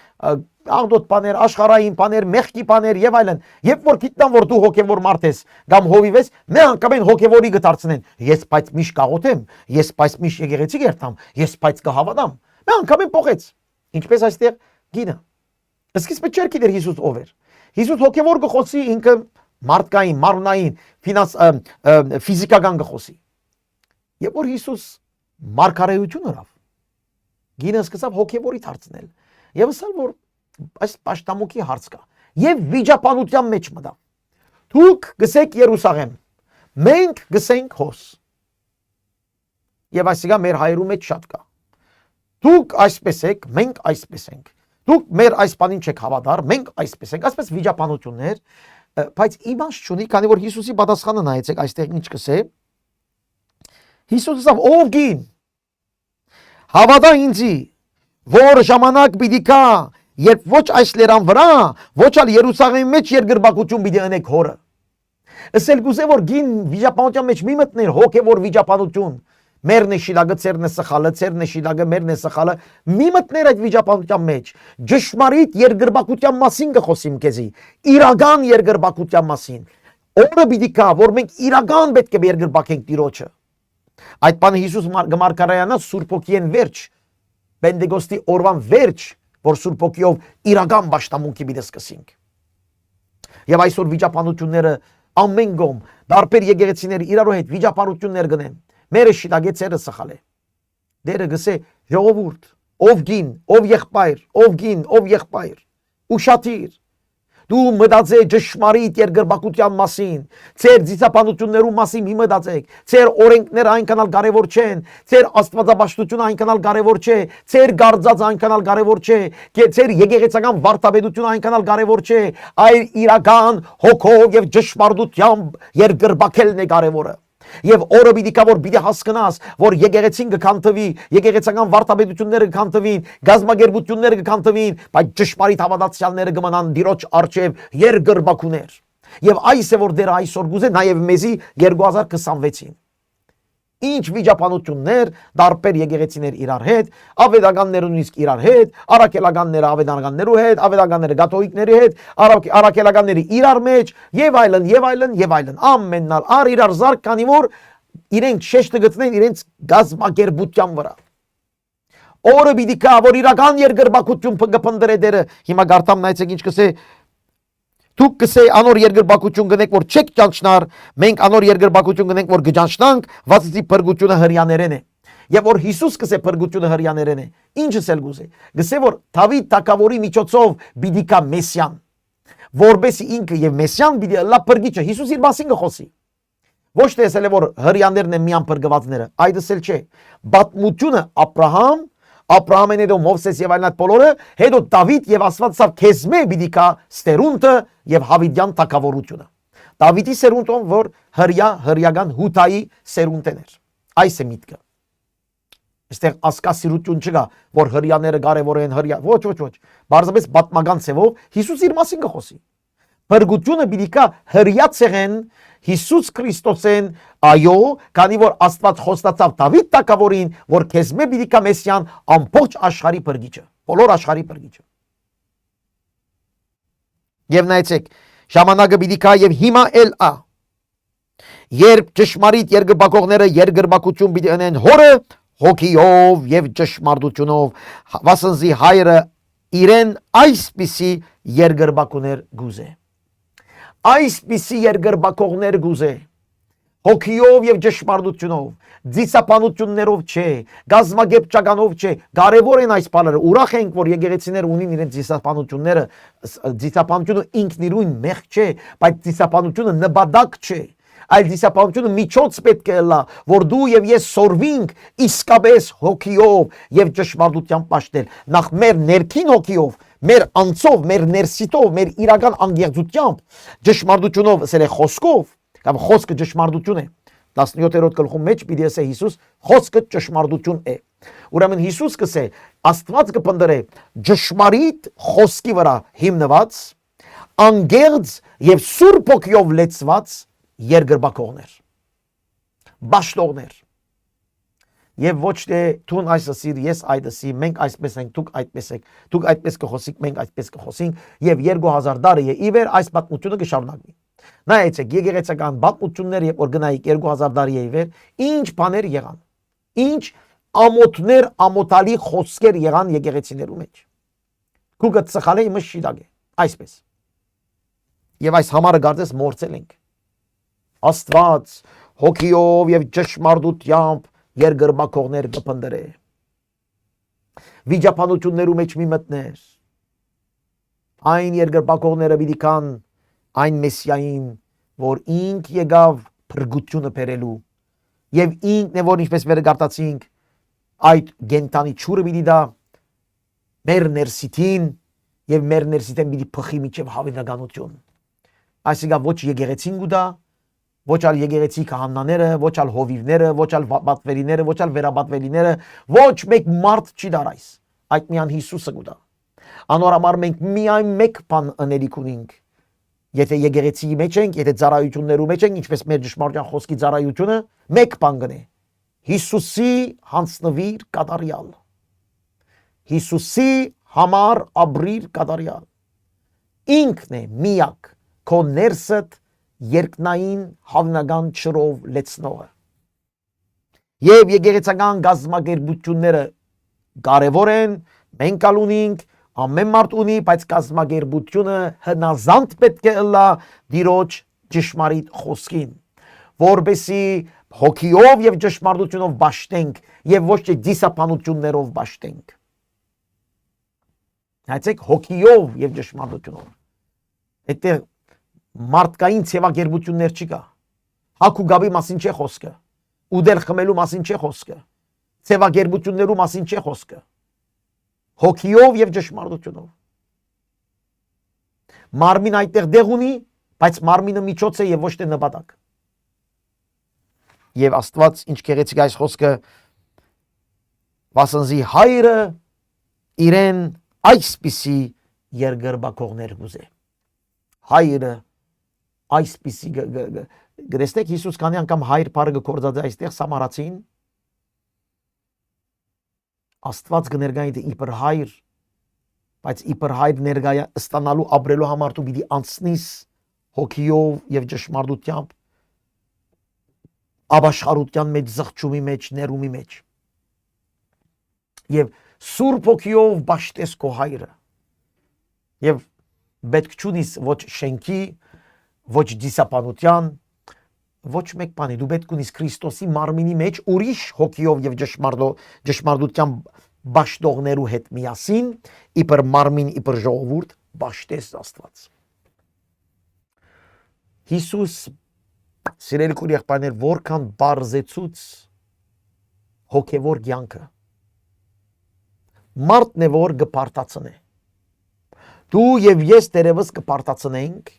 աղդոտ բաներ, աշխարհային բաներ, մեղքի բաներ եւ այլն։ Երբ որ գիտնան որ դու հոգևոր մարդ ես, կամ հովիվ ես, մի անգամ են հոգևորի գտարցնեն։ Ես բայց միշտ կաղոթեմ, ես բայց միշտ եկեղեցի գերտամ, ես բայց կհավատամ։ Մի անգամ են փոխեց։ Ինչպես այստեղ գինը։ Սկիզբը չէր գիտեր Հիսուս ով էր։ Հիսուս հոգևոր գխոսի ինքը մարդկային, մարմնային, ֆիզիկական գխոսի։ Երբ որ Հիսուս մարգարեություն ըրավ, գինը սկսավ հոգևորի դարձնել։ Եվ ասալ որ այս պաշտամունքի հարց կա։ Եվ վիճապանության մեջ մտավ։ Դուք գսեք Երուսաղեմ, մենք գսենք հոս։ Եվ այսինքն մեր հայրու մեջ շատ կա։ Դուք այսպես եք, մենք այսպես ենք։ Դուք մեր այս բանին չեք հավատար, մենք այսպես ենք, այսպես վիճապանություններ, բայց իմաստ չունի, քանի որ Հիսուսի պատասխանը նայեցեք, այստեղ ինչ կսե։ Հիսուսը ասավ. «Ով գին, հավատա ինձի, որ ժամանակ պիտի գա, երբ ոչ այս լերան վրա, ոչ ալ Երուսաղեմի մեջ երկրպագություն պիտի անեք հորը»։ Ասել գուզե որ գին վիճապանության մեջ մի մտներ հոգևոր վիճապանություն, մերն է շիլագը, ծերն է սխալը, ծերն է շիլագը, մերն է սխալը, մի մտներ այդ վիճապանության մեջ, ճշմարիտ երկրպագության մասին կխոսիմ քեզի, իրական երկրպագության մասին։ Օրը պիտի գա, որ մենք իրական պետք է երկրպագենք Տիրոջը։ Այդ բանը Հիսուս գմարգարայանա Սուրբ Հոգիեն վերջ, Պենտեկոստի օրվան վերջ, որ Սուրբ Հոգիով իրական պաշտամունքի պիտի սկսենք։ Եվ այսօր վիճապանությունները ամեն կողմ, դարբեր եկեղեցիները իրարու հետ վիճապանություններ գնեն։ Մերը շիտագե ծերը սխալ է։ Դերը գսե ժողովուրդ, ով գին, ով եղբայր, ով գին, ով եղբայր, ուշադիր, դու մտածեք ճշմարիտ երկրպագության մասին, ձեր ծիծապանություններու մասին մի մտածեք, ձեր օրենքները այնքան կարևոր չեն, ձեր աստվածապաշտությունը այնքան կարևոր չէ, ձեր գարձածը այնքան կարևոր չէ, ձեր եկեղեցական վարդապետությունը այնքան կարևոր չէ, այլ իրական հոգով եւ ճշմարտությամբ երկրպագելն է կարևորը։ Եվ օրը պիտի կա որ պիտի հասկանաս որ եկեղեցին կքանթվի, եկեղեցական վարդապետությունները կքանթվին, գազམ་ագերբությունները կքանթվին, բայց ճշմարիտ հավատացյալները կմնան Տիրոջ առջև երկրպագուներ։ Եվ այս է որ դերը այսօր գուզե նաև մեզի 2026-ին ինչ վիճապանություններ, դարբեր եկեղեցիներ իրար հետ, ավետարանները նույնիսկ իրար հետ, արաքելականները ավետարաններու հետ, ավետարանները կաթողիկների հետ, արաքելականները իրար մեջ եւ այլն եւ այլն եւ այլն։ Ամենալ ար իրար զարկ քանի որ իրենք շեշտը գտնեն իրենց գազམ་ագերբության վրա։ Օրը պիտի կա որ իրական երկրպագություն կփնտրե դերը։ Հիմա գարտամ նայեցեք ինչ կսե Դուք կսեի անոր երկրպագություն գնեք որ չեք ճանչնար, մենք անոր երկրպագություն գնենք որ գճանչնանք, վասի փրկությունը հрьяաներեն է։ Եվ որ Հիսուս կսե փրկությունը հрьяաներեն է։ Ինչը սել գուզե։ Գսե որ Դավիթ թագավորի միջոցով պիտի կա Մեսիան, որբեսի ինքը եւ Մեսիան պիտի լա փրկիչը Հիսուս իր մասին կխոսի։ Ոչ թե ասել է որ հрьяաներն են միան փրկվածները, այդս էլ չէ։ Պատմությունը Աբրահամեն հետո Մովսես եւ այլն այդ բոլորը, հետո Դավիթ եւ Աստված ասավ քեզմե պիտի կա ստերունտը եւ Հավիդյան թագավորությունը։ Դավիթի սերունդը որ հրյական հութայի սերունդն էր։ Այս է միտքը։ Այստեղ ասկասիրություն չկա, որ հрьяաները կարևոր են հрья։ Ոչ։ Բարձրապես պատմական ցևով Հիսուս իր մասին կխոսի։ Փրկությունը պիտի կա հрья ցեղեն Հիսուս Քրիստոսեն, այո, քանի որ Աստված խոստացավ Դավիթ թագավորին, որ քեզմե պիտի կա Մեսիան ամբողջ աշխարհի փրկիչը, բոլոր աշխարհի փրկիչը։ Եվ նայեցեք, ժամանակը պիտի կա եւ հիմա էլ ա։ Երբ ճշմարիտ երկրպագողները երկրպագություն պիտի անեն հորը հոգիով եւ ճշմարտությունով, վասնզի հայրը իրեն այսպիսի երկրպագուներ գուզե։ Այսպիսի երկրպագողներ գուզե, հոգիով եւ ճշմարտությունով, ծիսապանություններով չէ, գազམ་ագերբչականով չէ, կարևոր են այս բաները, ուրախ ենք որ եկեղեցիները ունին իրենց ծիսապանությունները, ծիսապանությունը ինքնիրույն մեղք չէ, բայց ծիսապանությունը նպատակ չէ, այլ ծիսապանությունը միջոց պետք է լա, որ դու եւ ես սորվինք իսկապես հոգիով եւ ճշմարտությամբ պաշտել, նախ մեր ներքին հոգիով մեր անցով, մեր ներսիտով, մեր իրական անգեղծությամբ, ճշմարտությունով, ասել է խոսքով, կամ խոսքը ճշմարտություն է։ 17-րդ գլխում մեջ պիտի ասե Հիսուս, խոսքը ճշմարտություն է։ Ուրեմն Հիսուս կսե, Աստված կփնտրե ճշմարիտ խոսքի վրա հիմնված, անգեղծ եւ սուրբ հոգիով լեցված երկրպագողներ, բաշխողներ։ Եվ ոչ թե թուն այս ասիր, ես այդ ասի, մենք այսպես ենք, դուք այդպես եք, դուք այդպես կխոսիք, մենք այդպես կխոսենք, եւ 2000 տարի է իվեր այս պատմությունը կշարունակվի։ Նայեցեք, եկեղեցական պատմությունները, երբ որ գնայիք 2000 տարի է իվեր, ինչ բաներ եղան, ինչ ամոթներ, ամոթալի խոսքեր եղան եկեղեցիներու մեջ։ Քուկը ծխալը իմը շիդագ է, այսպես։ Եվ այս համարը գարձես մորցել ենք։ Աստված հոգիով եւ ճշմարտությամբ երկրպագողներ կփնտրե։ Վիճապանություններու մեջ մի մտներ։ Այն երկրպագողները պիտի կան այն Մեսիային, որ ինք եկավ փրկությունը բերելու եւ ինքն է որ ինչպես վերը գարտացինք այդ գենտանի ճուրը պիտի դա մեր ներսիտին եւ մեր ներսիտեն պիտի փխի միջև հավիտյանություն։ Այսինքն ոչ եկեղեցին գուտա, ոչ ալ եկեղեցի քահանաները, ոչ ալ հովիվները, ոչ ալ պատվերիները, ոչ ալ վերաբատվելիները, ոչ մեկ մարդ չի դար այս։ Այդ միան Հիսուսը գուտա։ Անոր համար մենք միայն մեկ բան անելիք ունենք։ Եթե եկեղեցիի մեջ ենք, եթե ծառայություններու մեջ ենք, ինչպես մեր ճշմարտության խոսքի ծառայությունը, մեկ բան գնե։ Հիսուսի հանձնվիր կատարյալ։ Հիսուսի համար ապրիր կատարյալ։ Ինքն է միակ քո ներսդ երկնային հավնական ճրով լեցնողը։ Եվ եկեղեցական գազམ་ագերբությունները կարևոր են, մենք ալ ունենք, ամեն մարդ ունի, բայց գազམ་ագերբությունը հնազանդ պետք է ըլլա Տիրոջ ճշմարիտ խոսքին, որբեսի հոգիով եւ ճշմարտությունով բաշտենք եւ ոչ թե դիսապանություններով բաշտենք։ Հայցեք հոգիով եւ ճշմարտությունով։ Այդտեղ մարդկային ցեվագերբություններ չկա։ Հակ ու գաբի մասին չէ խոսքը։ Ուդել խմելու մասին չէ խոսքը։ Ցեվագերբություններու մասին չէ խոսքը։ Հոգիով եւ ճշմարտությունով։ Մարմին այդտեղ դեղ ունի, բայց մարմինը միջոց է եւ ոչ թե նպատակ։ Եվ Աստված ինչ գեղեցիկ այս խոսքը վասնզի հայրը իրեն այսպիսի երգրբակողներ գուզե։ Հայրը այսպիսի գրեստեք Հիսուս քանի անգամ հայր բառը գործած է այստեղ Սամարացին Աստված կներգայի իբր հայր, բայց իբր հայր ներգայա ստանալու ապրելու համար դու պիտի անցնես հոգիով եւ ճշմարտությամբ աբաշխարության մեջ զղջումի մեջ ներումի մեջ եւ սուրբ հոգիով բաշտես քո հայրը եւ պետք չունիս ոչ շենքի ոչ դիսապանության ոչ մեկ բանի դու պետք ունիս Քրիստոսի մարմինի մեջ ուրիշ հոգիով եւ ճշմարտությամբ բաշտողներու հետ միասին իբր մարմին իբր ժողովուրդ բաշտես Աստված Հիսուս սիրելի եղբայրներ որքան բարձեցուց հոգևոր կյանքը մարդն է որ կպարտացնե դու եւ ես դերևս կպարտացնենք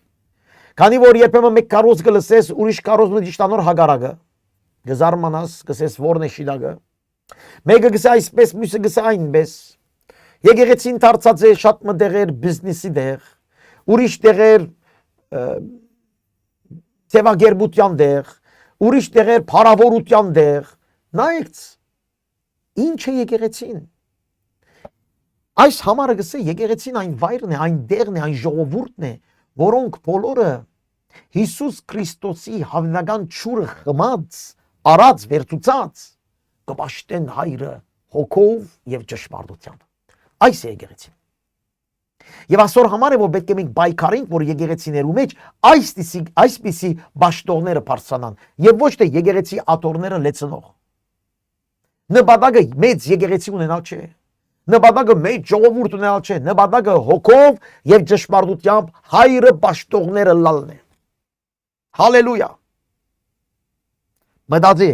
քանի որ երբեմն մեկ կարոզ կլսես ուրիշ կարոզը դիշտանոր հագարակը գզարմանաս գսես որն է շիդագը մեկը գսե այսպես մյուսը գսե այնպես եկեղեցին դարձած է շատ մտեղեր բիզնեսի դեղ ուրիշ տեղեր ցեվագերբության դեղ ուրիշ տեղեր փարավորության դեղ նայեք ինչ է եկեղեցին այս համարը գսե եկեղեցին այն վայրն է այն դեղն է այն ժողովուրդն է որոնք բոլորը Հիսուս Քրիստոսի հավնական ճուրը խմած արած վերցուցած կպաշտեն հայրը հոգով եւ ճշմարտությամբ այս է եկեղեցին եւ այսօր համար է որ պետք է մենք բայկարենք որ եկեղեցիներու մեջ այսպիսի բաշտողները բարձրանան եւ ոչ թե եկեղեցի աթոռները լեցնող նպատակը մեծ եկեղեցի ունենալ չէ նպատակը մեծ ժողովուրդ ունենալ չէ նպատակը հոգով եւ ճշմարտությամբ հայրը բաշտողները լալն է հալելույա մտածի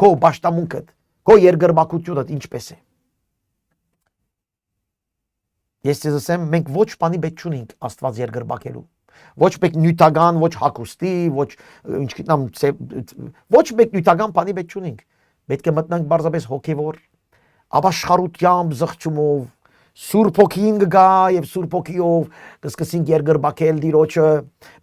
քո բաշտամունքդ քո երգրբակությունդ ինչպես է ես ձեզ ասեմ մենք ոչ բանի պետք չունենք Աստված երգրբակելու ոչ մեկ նյութական ոչ հագուստի ոչ ինչ գիտեմ ոչ մեկ նյութական բանի պետք չունենք պետք է մտնանք բարձրապես հոգևոր աբաշխարությամբ զղջումով Սուրբ հոգին գա եւ Սուրբ հոգիով կսկսենք երգրբակել Տիրոջը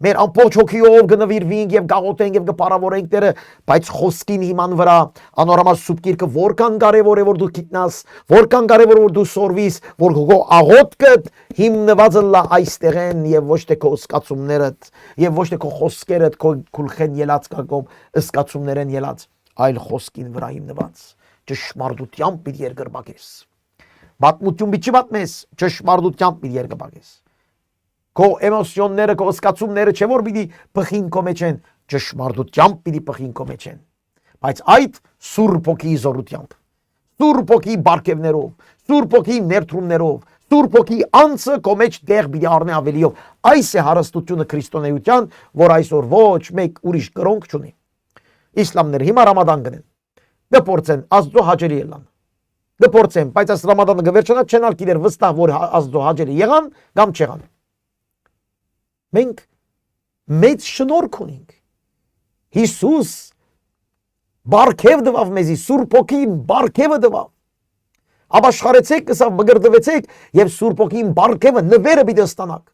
մեր ամբողջ հոգիով կնվիրվենք եւ գաղութենք եւ կփարավորենք Տերը բայց խոսքին հիման վրա անորոմալ Սուրբ Գիրքը որքան կարեւոր է որ դու գիտնաս որքան կարեւոր որ դու սորվիս որ քո աղոթքը հիմնված լա այստեղեն եւ ոչ թե քո սկացումներդ եւ ոչ թե քո խոսքերդ քո քուլխեն ելած կակով սկացումներեն ելած այլ խոսքին վրա հիմնված ճշմարտությամբ պիտի երգրբակես Պատմություն պիտի պատմես, ճշմարտությամբ պիտի երգրբակես։ Քո էմոցիոնները, քո զգացումները չէ որ պիտի բխին քո մեջ են, ճշմարտությամբ պիտի բխին քո մեջ են։ Բայց այդ Սուրբ Հոգի զորությամբ, Սուրբ Հոգի բարգևներով, Սուրբ Հոգի ներդրումներով, Սուրբ Հոգի անձը քո մեջ դեղ պիտի առնի ավելիով։ Այս է հարստությունը քրիստոնեության, որ այսօր ոչ մեկ ուրիշ կրոնք չունի։ Իսլամները հիմա Ռամադան գնեն։ Դեպորցեն Աստծո հաճելի ելան։ Դեպորցեն, բայց այս Ռամադանը գվերջանա չենալ գիտեր վստահ որ Աստծո հաճելի եղան կամ չեղան։ Մենք մեծ շնորհք ունենք։ Հիսուս բարգև տվավ մեզի, Սուրբ Հոգին բարգևը տվավ։ Աբաշխարեցեք, կսավ մգրդվեցեք եւ Սուրբ Հոգին բարգևը նվերը պիտի ստանաք։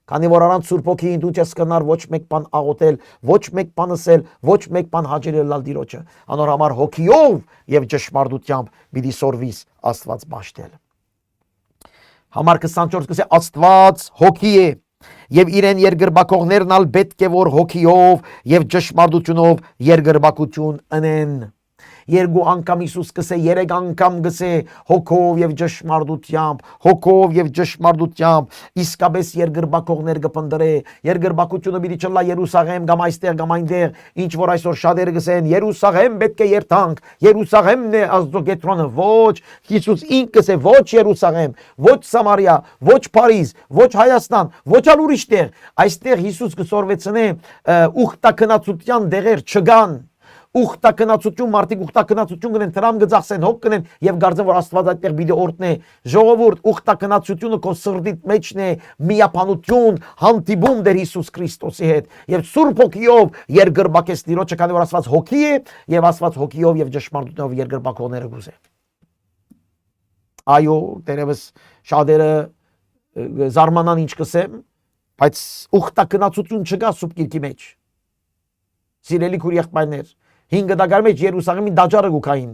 Քանի որ առանց Սուրբ Հոգին դու չես կնար ոչ մեկ բան աղոթել, ոչ մեկ բան ասել, ոչ մեկ բան հաճելի լալ Տիրոջը։ Անոր համար հոգիով եւ ճշմարտությամբ պիտի սորվիս Աստված բաշտել։ Համար 24 կսե Աստված հոգի է եւ իրեն երգրբակողներն ալ պետք է որ հոգիով եւ ճշմարտությունով երգրբակություն ունեն։ երկու անգամ Հիսուս գսե, երեք անգամ գսե հոգով եւ ճշմարտությամբ, հոգով եւ ճշմարտությամբ, իսկապես երկրբակողներ կփնդրե, երկրբակությունը պիտի չլա Երուսաղեմ կամ այստեղ կամ այնտեղ, ինչ որ այսօր շատերը գսեն, Երուսաղեմ պետք է երթանք, Երուսաղեմն է Աստծո կետրոնը, ոչ, Հիսուս ինքն է, ոչ Երուսաղեմ, ոչ Սամարիա, ոչ Փարիզ, ոչ Հայաստան, ոչ ալ ուրիշ տեղ, այստեղ Հիսուս կսորվեցնե ուխտակնացության դեղեր չգան, ուխտակնացություն, մարդիկ ուխտակնացություն կնեն, տրամ գծախսեն, հոգ կնեն եւ գարձեն, որ Աստված այդտեղ պիտի օրհնե, ժողովուրդ, ուխտակնացությունը քո սրտիդ մեջն է, միապանություն, հանդիպում դեր Հիսուս Քրիստոսի հետ եւ Սուրբ Հոգիով երկրբակես Տիրոջը, քանի որ Աստված հոգի է եւ Աստված հոգիով եւ ճշմարտությամբ երկրբակողները գուզե։ Այո, դերևս շատերը զարմանան ինչ կսեմ, բայց ուխտակնացություն չկա Սուրբ Գիրքի մեջ։ Սիրելի քույր եղբայրներ, 5 դագար մեջ Երուսաղեմի դաջարը գուքային,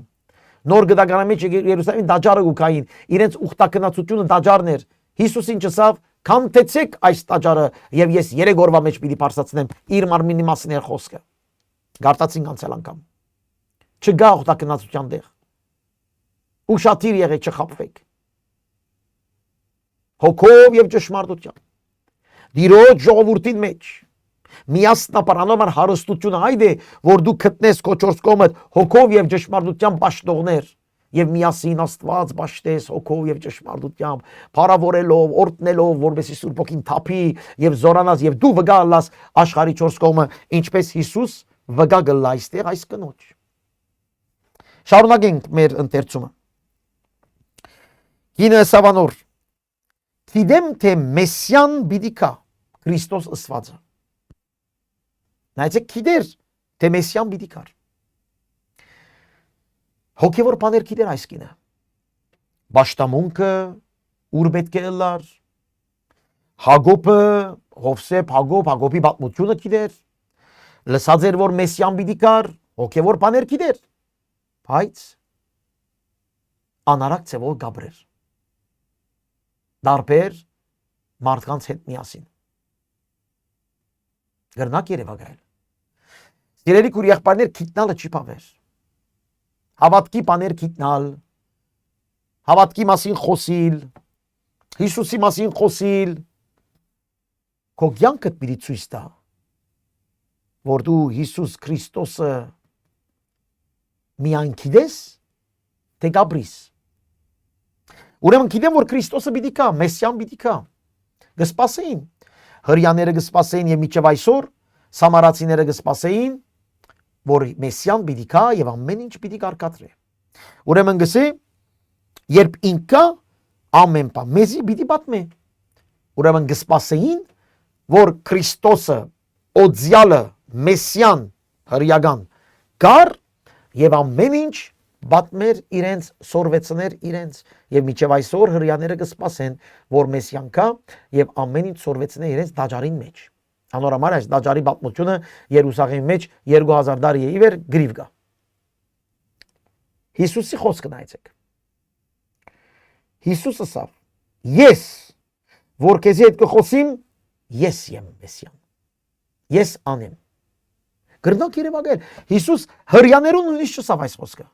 նոր գդագարի մեջ Երուսաղեմի դաջարը գուքային, իրենց ուխտակնացությունը դաջարն էր։ Հիսուսին չսավ, քանթեցեք այս դաջարը եւ ես 3 օրվա մեջ պիտի բարձրացնեմ իր մարմինի մասին էր խոսքը։ Գարտացին անցել անգամ։ Չգա ուխտակնացության դեղ։ Ուշադիր եղեք, չխաբվեք։ Հոգով եւ ճշմարտությամբ։ Դիրոջ ժողովրդին մեջ միասնապարանոմար հարստությունը այդ է, որ դու գտնես քո 4 կողմդ հոգով եւ ճշմարտությամբ պաշտողներ եւ միասին Աստված պաշտես հոգով եւ ճշմարտությամբ, փառավորելով, օրհնելով, որովհետեւ Սուրբ Հոգին թափի եւ զորանաս եւ դու վգա լաս աշխարհի 4 կողմը, ինչպես Հիսուս վգա գլա այստեղ այս կնոջ։ Շարունակենք մեր ընթերցումը։ Գինը Սավանոր Գիտեմ թե Մեսիան պիտի կա, Քրիստոս ըսվածը։ Նայեցեք գիտեր թե Մեսիան պիտի կար։ Հոգևոր բաներ գիտեր այս կինը։ Պաշտամունքը ուր պետք է լար։ Հակոբը, Հովսեփ, Հակոբի պատմությունը գիտեր։ Լսած էր որ Մեսիան պիտի կար, հոգևոր բաներ գիտեր։ Բայց անարակ ծևով գաբրեր։ Դարբեր մարդկանց հետ միասին։ Գրնակ երևակայել։ Սիրելի քույր եղբայրներ, գիտնալը չի բավեր։ Հավատքի բաներ գիտնալ, հավատքի մասին խոսիլ, Հիսուսի մասին խոսիլ, քո կյանքդ պիտի ցույց տա, որ դու Հիսուս Քրիստոսը միայն գիտես, թե գաբրիս։ Ուրեմն գիտեմ որ Քրիստոսը պիտի կա, Մեսիան պիտի կա։ Գսպասեին, հրյաները գսպասեին եւ մինչեւ այսօր սամարացիները գսպասեին, որ Մեսիան պիտի կա եւ ամեն ինչ պիտի կարգադրե։ Ուրեմն գսե, երբ ինքա ամեն բան մեզի պիտի պատմե։ Ուրեմն գսպասեին, որ Քրիստոսը, օձյալը, Մեսիան, հրյական կար եւ ամեն ինչ պատմեր իրենց, սորվեցներ իրենց եւ միջև այսօր հրյաները կսպասեն, որ Մեսիան կա եւ ամեն ինչ սորվեցներ իրենց դաջարին մեջ։ Անորամար այս դաջարի պատմությունը Երուսաղեմի մեջ 2000 տարի է իվեր գրիվ կա։ Հիսուսի խոսքը նայեցեք։ Հիսուսը ասավ. ես որ քեզի հետ կխոսիմ, ես եմ Մեսիան։ Ես անեմ։ Գրնակ երևակայել։ Հիսուս հրյաներուն նույնիսկ չսավ այս խոսքը։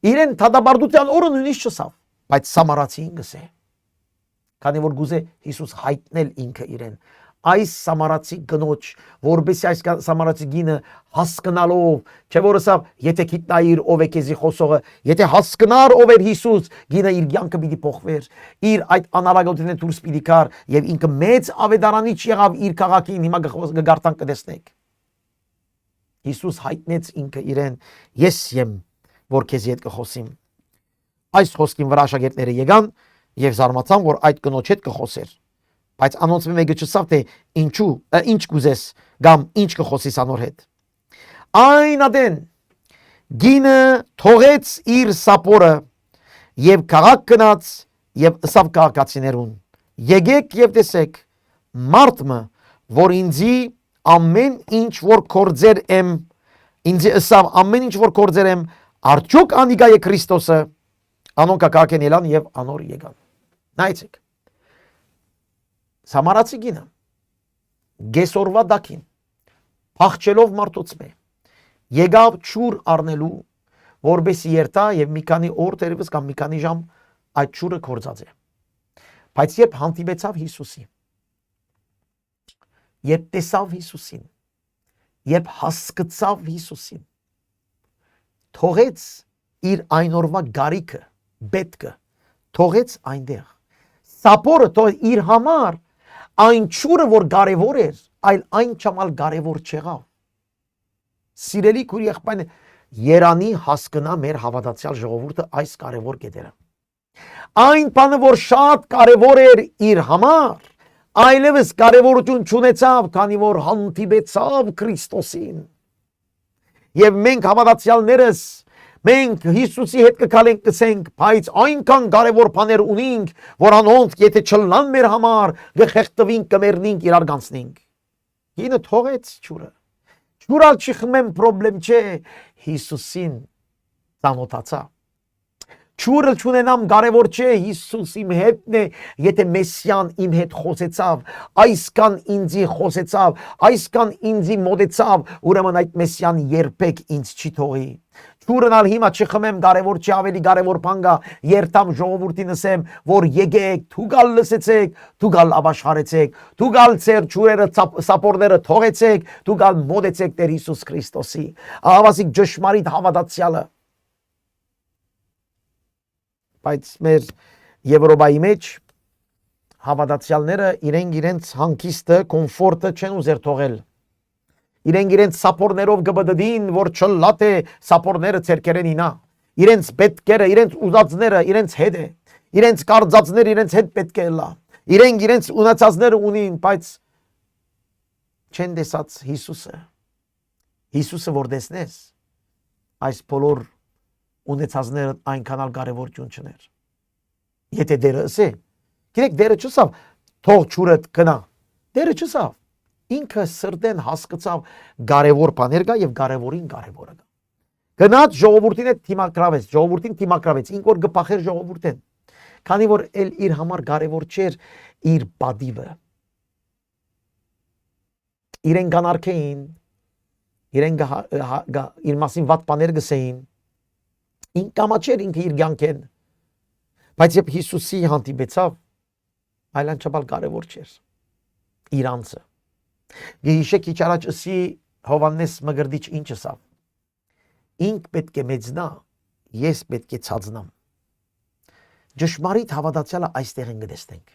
Իրեն թադաբարդության օրը նույնիսկ չսավ, բայց սամարացին գսե։ Քանի որ գուզե Հիսուս հայտնել ինքը իրեն։ Այս սամարացի գնոջ, որբեսի այս սամարացի գինը հասկանալով, չէ որ ասավ, եթե գիտնայիր ով է քեզի խոսողը, եթե հասկանար ով էր Հիսուս, գինը իր կյանքը պիտի փոխվեր, իր այդ անարագությունից դուրս պիտի գար եւ ինքը մեծ ավետարանիչ եղավ իր քաղաքին, հիմա գարտան կտեսնեք։ Հիսուս հայտնեց ինքը իրեն, ես եմ որ քեզի հետ կխոսիմ։ Այս խոսքին վրա աշակերտները եկան եւ զարմացան, որ այդ կնոջ հետ կխոսեր։ Բայց անոնց մեկը չսավ թե ինչ կուզես կամ ինչ կխոսիս անոր հետ։ Այն ադեն գինը թողեց իր սապորը եւ քաղաք գնաց եւ ըսավ քաղաքացիներուն. եկեք եւ տեսեք մարդը, որ ինձի ամեն ինչ որ կորձեր եմ, ինձի ըսավ ամեն ինչ որ կորձեր եմ, արդյոք անիգա է Քրիստոսը, անոնք քաղաքեն ելան եւ անոր եկան։ Նայեցեք։ Սամարացի գինը գեսորվա դակին փախչելով մարդոց մե եկավ ճուր առնելու, որբեսի երթա եւ մի քանի օր դերևս կամ մի քանի ժամ այդ ջուրը կորցած է։ Բայց երբ հանդիպեցավ Հիսուսին, երբ տեսավ Հիսուսին, երբ հասկացավ Հիսուսին, թողեց իր այն օրվա գարիքը, պետքը, թողեց այնտեղ։ Սապորը թող իր համար այն ջուրը, որ կարևոր էր, այլ այն չամալ կարևոր չեղավ։ Սիրելի քույր եղբայրներ, Երանի հասկնա մեր հավատացյալ ժողովուրդը այս կարևոր կետերը։ Այն բանը, որ շատ կարևոր էր իր համար, այլևս կարևորություն չունեցավ, քանի որ հանդիպեցավ Քրիստոսին։ Եվ մենք հավատացյալներս, մենք Հիսուսի հետ կգալենք կսենք, բայց այնքան կարևոր բաներ ունենք, որ անոնց եթե չլան մեր համար, կխեղդվենք, կմեռնենք, իրար կանցնենք։ Ինը թողեց ջուրը։ Ջուրալ չի խմեմ պրոբլեմ չէ, Հիսուսին ծանոթացա։ Ջուրը չունենամ կարևոր չէ, Հիսուս իմ հետն է, եթե Մեսիան իմ հետ խոսեցավ, այսքան ինձի խոսեցավ, այսքան ինձի մոտեցավ, ուրեմն այդ Մեսիան երբեք ինձ չի թողի։ Ջուրն ալ հիմա չխմեմ կարևոր չի, ավելի կարևոր բան կա, երթամ ժողովրդին ասեմ, որ եկեք, դուք լսեցեք, դուք ապաշխարեցեք, դուք ձեր ջուրերը սապորները թողեցեք, դուք մոտեցեք Տեր Հիսուս Քրիստոսի։ Ահավասիկ ճշմարիտ հավատացյալը։ Բայց մեր Եվրոպայի մեջ հավատացյալները իրենց հանգիստը, կոմֆորտը չեն ուզեր թողել։ Իրենց սապորներով կբդդին, որ չլատ է սապորները ցերկերեն ինա։ Իրենց պետքերը, իրենց ուզածները իրենց հետ է։ Իրենց կարծածները իրենց հետ պետք է լա։ Իրենց ունեցածները ունին, բայց չեն տեսած Հիսուսը։ Հիսուսը որ տեսնես, այս բոլոր ունեցածները այնքան ալ կարևորություն չներ։ Եթե դերը ասե, գիտեք դերը չսավ, թող ջուրդ գնա։ Դերը չսավ։ Ինքը սրտեն հասկացավ կարևոր բաներ կա եւ կարևորին կարևորը կա։ Գնաց ժողովրդին հետ թիմակրավեց, ժողովրդին թիմակրավեց, ինք որ գփախեր ժողովուրդեն։ Քանի որ էլ իր համար կարևոր չէր իր բադիվը։ Իրեն կանարքեին, իրեն իր մասին վատ բաներ գսեին։ Ինք կամաչեր ինքը իր կյանքեն։ Բայց երբ Հիսուսի հանդիպեցավ, այլանչափ կարևոր չէր իրանցը։ Գիշեք քիչ առաջ ասի Հովանես Մգրդիչ ինչ ասավ։ Ինք պետք է մեծնա, ես պետք է ցածնամ։ Ճշմարիտ հավատացյալը այստեղ են գտեսնենք։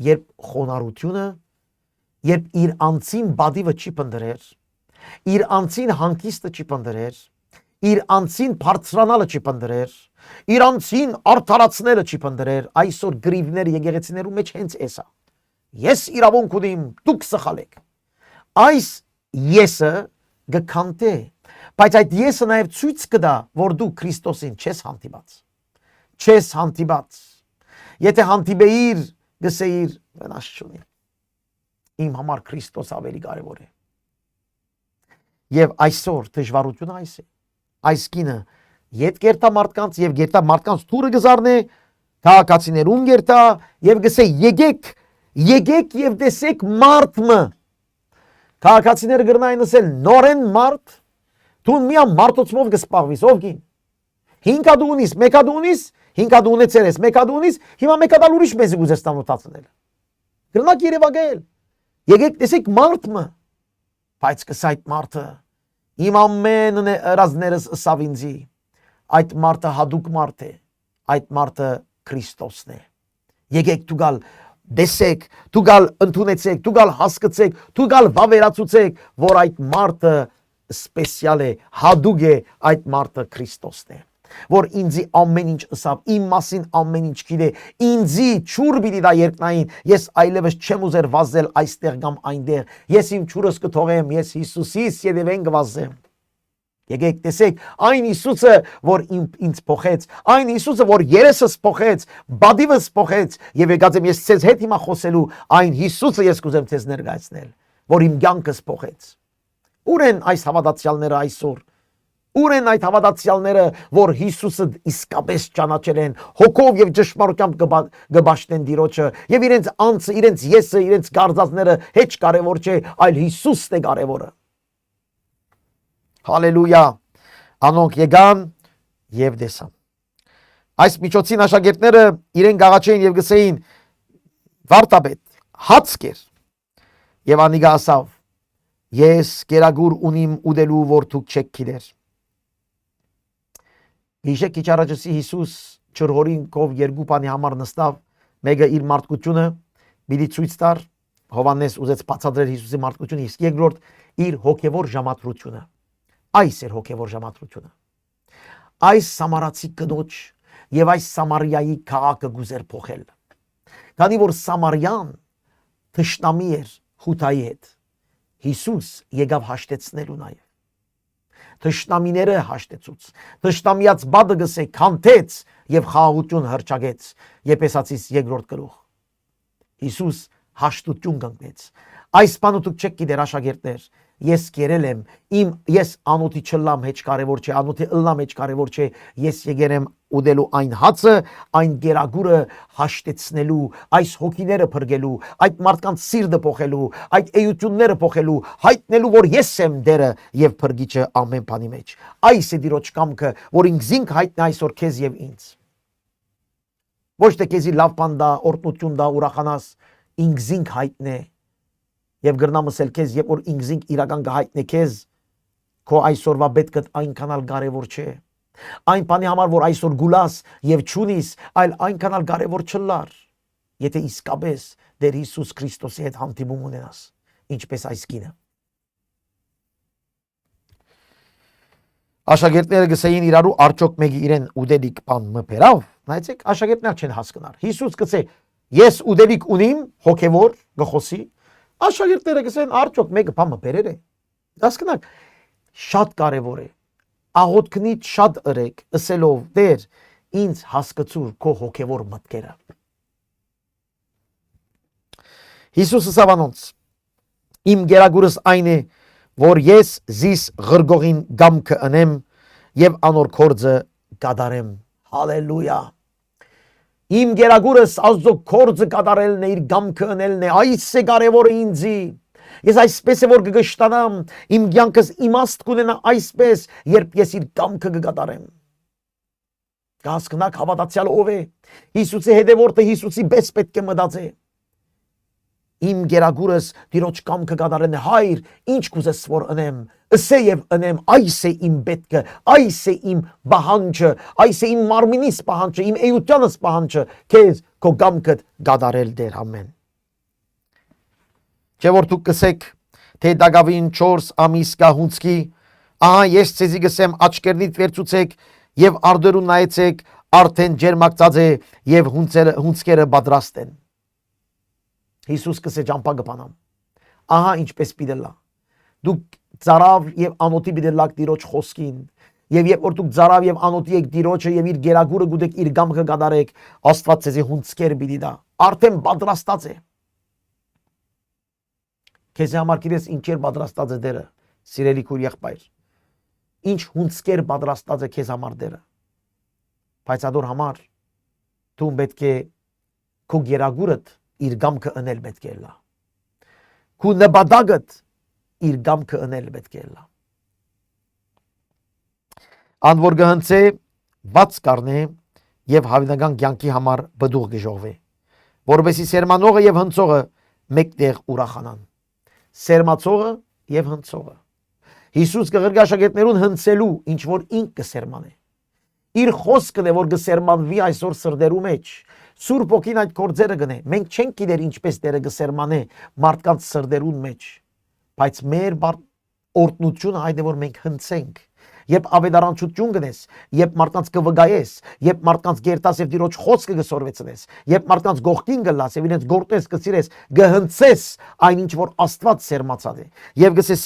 Երբ խոնարհությունը, երբ իր անձին բադիվը չի պնդրեր, իր անձին հանգիստը չի պնդրեր, իր անձին բարձրանալը չի պնդրեր, իր անձին արդարացնելը չի պնդրեր, այսօր գրիվներ եկեղեցիներու մեջ հենց էսա։ Ես իրավունք ունիմ, դուք սխալ եք։ Այս եսը գքանտե, բայց այդ եսը նաև ցույց կտա, որ դու Քրիստոսին չես հանդիպած։ Չես հանդիպած։ Եթե հանդիպեիր, գսեիր, վնաս չունի։ Իմ համար Քրիստոս ավելի կարևոր է։ Եվ այսօր դժվարությունը այս է։ Այս կինը ետ կերտա մարդկանց եւ գերտա մարդկանց թուրը գզարնե, քաղաքացիներուն գերտա եւ գսե եկեք եւ տեսեք մարդը։ Քաղաքացիները գրնային ասել նորեն մարդ, դու միա մարդոցմով կսպաղվիս, ով գին։ 5 հատ ունիս, 1 հատ ունիս, 5 հատ ունեցերես, 1 հատ ունիս, հիմա 1 հատ ուրիշ մեզ ուզես տանոթացնել։ Գրնակ Երևակայել։ Եկեք տեսեք մարդը։ Բայց կսա այդ մարդը իմ ամեն ռազներս ըսավ ինձի, այդ մարդը հադուկ մարդ է, այդ մարդը Քրիստոսն է։ Եկեք դուգալ դեսեք, դուգալ ընդունեցեք, դուգալ հասկացեք, դուգալ վավերացուցեք, որ այդ մարդը սպեսիալ է, հադուկ է, այդ մարդը Քրիստոսն է։ Որ ինձի ամեն ինչ ըսավ, իմ մասին ամեն ինչ գիտե, ինձի ջուր պիտի դա երկնային, ես այլևս չեմ ուզեր վազել այստեղ կամ այնտեղ, ես իմ ջուրս կթողեմ, ես Հիսուսիս յետևեն կվազեմ։ Եկեք տեսեք, այն Հիսուսը, որ ինձ փոխեց, այն Հիսուսը, որ երեսս փոխեց, բադիվս փոխեց, եւ եկած եմ ես ցեզ հետ հիմա խոսելու, այն Հիսուսը ես կուզեմ ցեզ ներկայացնել, որ իմ կյանքս փոխեց։ Ուր են այս հավատացյալները այսօր։ Ուր են այդ հավատացյալները, որ Հիսուսը իսկապես ճանաչել են, հոգով եւ ճշմարությամբ կբաշխեն Տիրոջը, եւ իրենց անձը, իրենց եսը, իրենց գարձածները հեչ կարևոր չէ, այլ Հիսուսն է կարևորը։ Հալելույա։ Անոնք եկան, եւ դեսան։ Այս միջոցին աշակերտները իրեն գաղաչեին եւ գսեին. վարտաբեդ, հաց կեր։ Եվ անիգա ասավ. ես կերագուր ունիմ ուդելու, որ դուք չեք գիտեր։ Հիշեք քիչ առաջ Հիսուս չորհորինքով երկու բանի համար նստավ, մեկը իր մարդկությունը բիդի ցույց տար, Հովանես ուզեց բացատրել Հիսուսի մարդկությունը, իսկ երկրորդ իր հոգևոր ժամադրությունը։ Այս էր հոգևոր ժամադրությունը։ Այս սամարացի կնոջ եւ այս Սամարիայի քաղաքը գուզեր փոխել։ Քանի որ Սամարյան թշնամի էր Հութայի հետ, Հիսուս եկավ հաշտեցնելու նաեւ։ Թշնամիները հաշտեցուց, թշնամիած բադը գսե քանթեց եւ խաղաղություն հրճագեց, Եփեսացիս 2-րդ գլուխ։ Հիսուս հաշտություն կանգնեց։ Այս բանը դուք չեք գիտեր աշակերտներ, ես կերել եմ, ես անոթի չլամ հեչ կարևոր չէ, անոթի ըլլամ հեչ կարևոր չէ, ես եկել եմ ուդելու այն հացը, այն գերագուրը հաշտեցնելու, այս հոգիները փրկելու, այդ մարդկանց սիրտը փոխելու, այդ էությունները փոխելու, հայտնելու, որ ես եմ դերը եւ փրկիչը ամեն բանի մեջ։ Այս է Տիրոջ կամքը, որ ինքզինք հայտնի այսօր քեզ եւ ինձ։ Ոչ թե քեզի լավ բան դա, օրհնություն դա, ուրախանաս, ինքզինք հայտնե եւ գրնամսել քեզ, երբ որ ինքզինք իրական կհայտնե քեզ, քո այսօրվա պետքը այնքան կարևոր չէ։ Այն բանի համար, որ այսօր գուլաս եւ ճունիս, այլ այնքան կարևոր չլար, եթե իսկապես Տեր Հիսուս Քրիստոսի հետ հանդիպում ունենաս, ինչպես այս կինը։ Աշակերտները գսեին իրարու արդյոք մեկի իրեն ուդելիք բան մբերավ, նայեցեք, աշակերտներ չեն հասկնար։ Հիսուս գսե ես ուդելիք ունիմ, հոգևոր գխոսի, աշակերտները գսեն արդյոք մեկը բան մբերեր է։ Հասկնաք, շատ կարևոր է։ Աղոթքնից շատ ըրեք, ըսելով Տեր, ինձ հասկացուր քո հոգևոր մտքերը։ Հիսուսը սավանոնց, իմ գերագուրս այն է, որ ես զիս ղրգողին գամքը ընեմ եւ անոր կորձը կատարեմ։ Հալելույա։ Իմ գերագուրս Աստծո կորձը կատարելն է, իր գամքը ընելն է, այս է կարևորը ինձի։ Ես այսպես է որ կգշտանամ, իմ կյանքս իմաստ կունենա այսպես, երբ ես իր կամքը կկատարեմ։ Կհասկնաք հավատացյալ ով է, Հիսուսի հետևորդը Հիսուսի պես պետք է մտածի։ Իմ գերագուրս Տիրոջ կամքը կատարելն է, Հայր, ինչ կուզես որ ընեմ, ըսե եւ ընեմ, այս է իմ պետքը, այս է իմ պահանջը, այս է իմ մարմինիս պահանջը, իմ էությանս պահանջը, քեզ քո կամքդ կատարել Տեր, ամեն։ Չէ որ դուք կսեք, թե դակավին 4 ամիս կա հունցքի, ահա ես ցեզի գսեմ աչքերնիդ վերցուցեք եւ արդերուն նայեցեք, արդեն ջերմակցած է եւ հունցքերը պատրաստ են։ Հիսուս կսե ճամփա գբանամ։ Ահա ինչպես պիտելա։ Դուք ծարավ եւ անոթի պիտելակ Տիրոջ խոսքին։ Եվ երբ որ դուք ծարավ եւ անոթի եք Տիրոջը եւ իր գերագուրը գուտեք իր գամքը կատարեք, Աստված ցեզի հունցքեր պիտի տա։ Արդեն պատրաստած է։ Քեզ համար գիտես ինչեր պատրաստած է Տերը, սիրելի քույր եղբայր։ Ինչ հունցքեր պատրաստած է քեզ համար Տերը։ Բայց ադոր համար դու պետք է քո գերագուրդ իր գամքը ընել պետք է լա։ Քո նպատակդ իր գամքը ընել պետք է լա։ Անոր գհնցե բաց կառնե եւ հավինական կյանքի համար բդուղ գժողվե, որովհետեւ սերմանողը եւ հնցողը մեկտեղ ուրախանան։ Սերմացողը եւ հնցողը։ Հիսուս կղրգի աշակերտներուն հնցելու ինչ որ ինք կսերմանե։ Իր խոսքն է որ կսերմանվի այսօր սրդերու մեջ։ Սուրբ ոգին այդ գործերը գնե։ Մենք չենք գիտեր ինչպես Տերը կսերմանե մարդկանց սրդերուն մեջ, բայց մեր օրտնությունը այդ է որ մենք հնցենք։ Երբ ավետարանչություն գնես, երբ մարդկանց կվգայես, երբ մարդկանց գերտաս եւ Տիրոջ խոսքը կսորվեցնես, երբ մարդկանց գողքին գլաս եւ իրենց գործես կցիրես, գհնցես այն ինչ որ Աստված սերմացած է։ Եվ գսես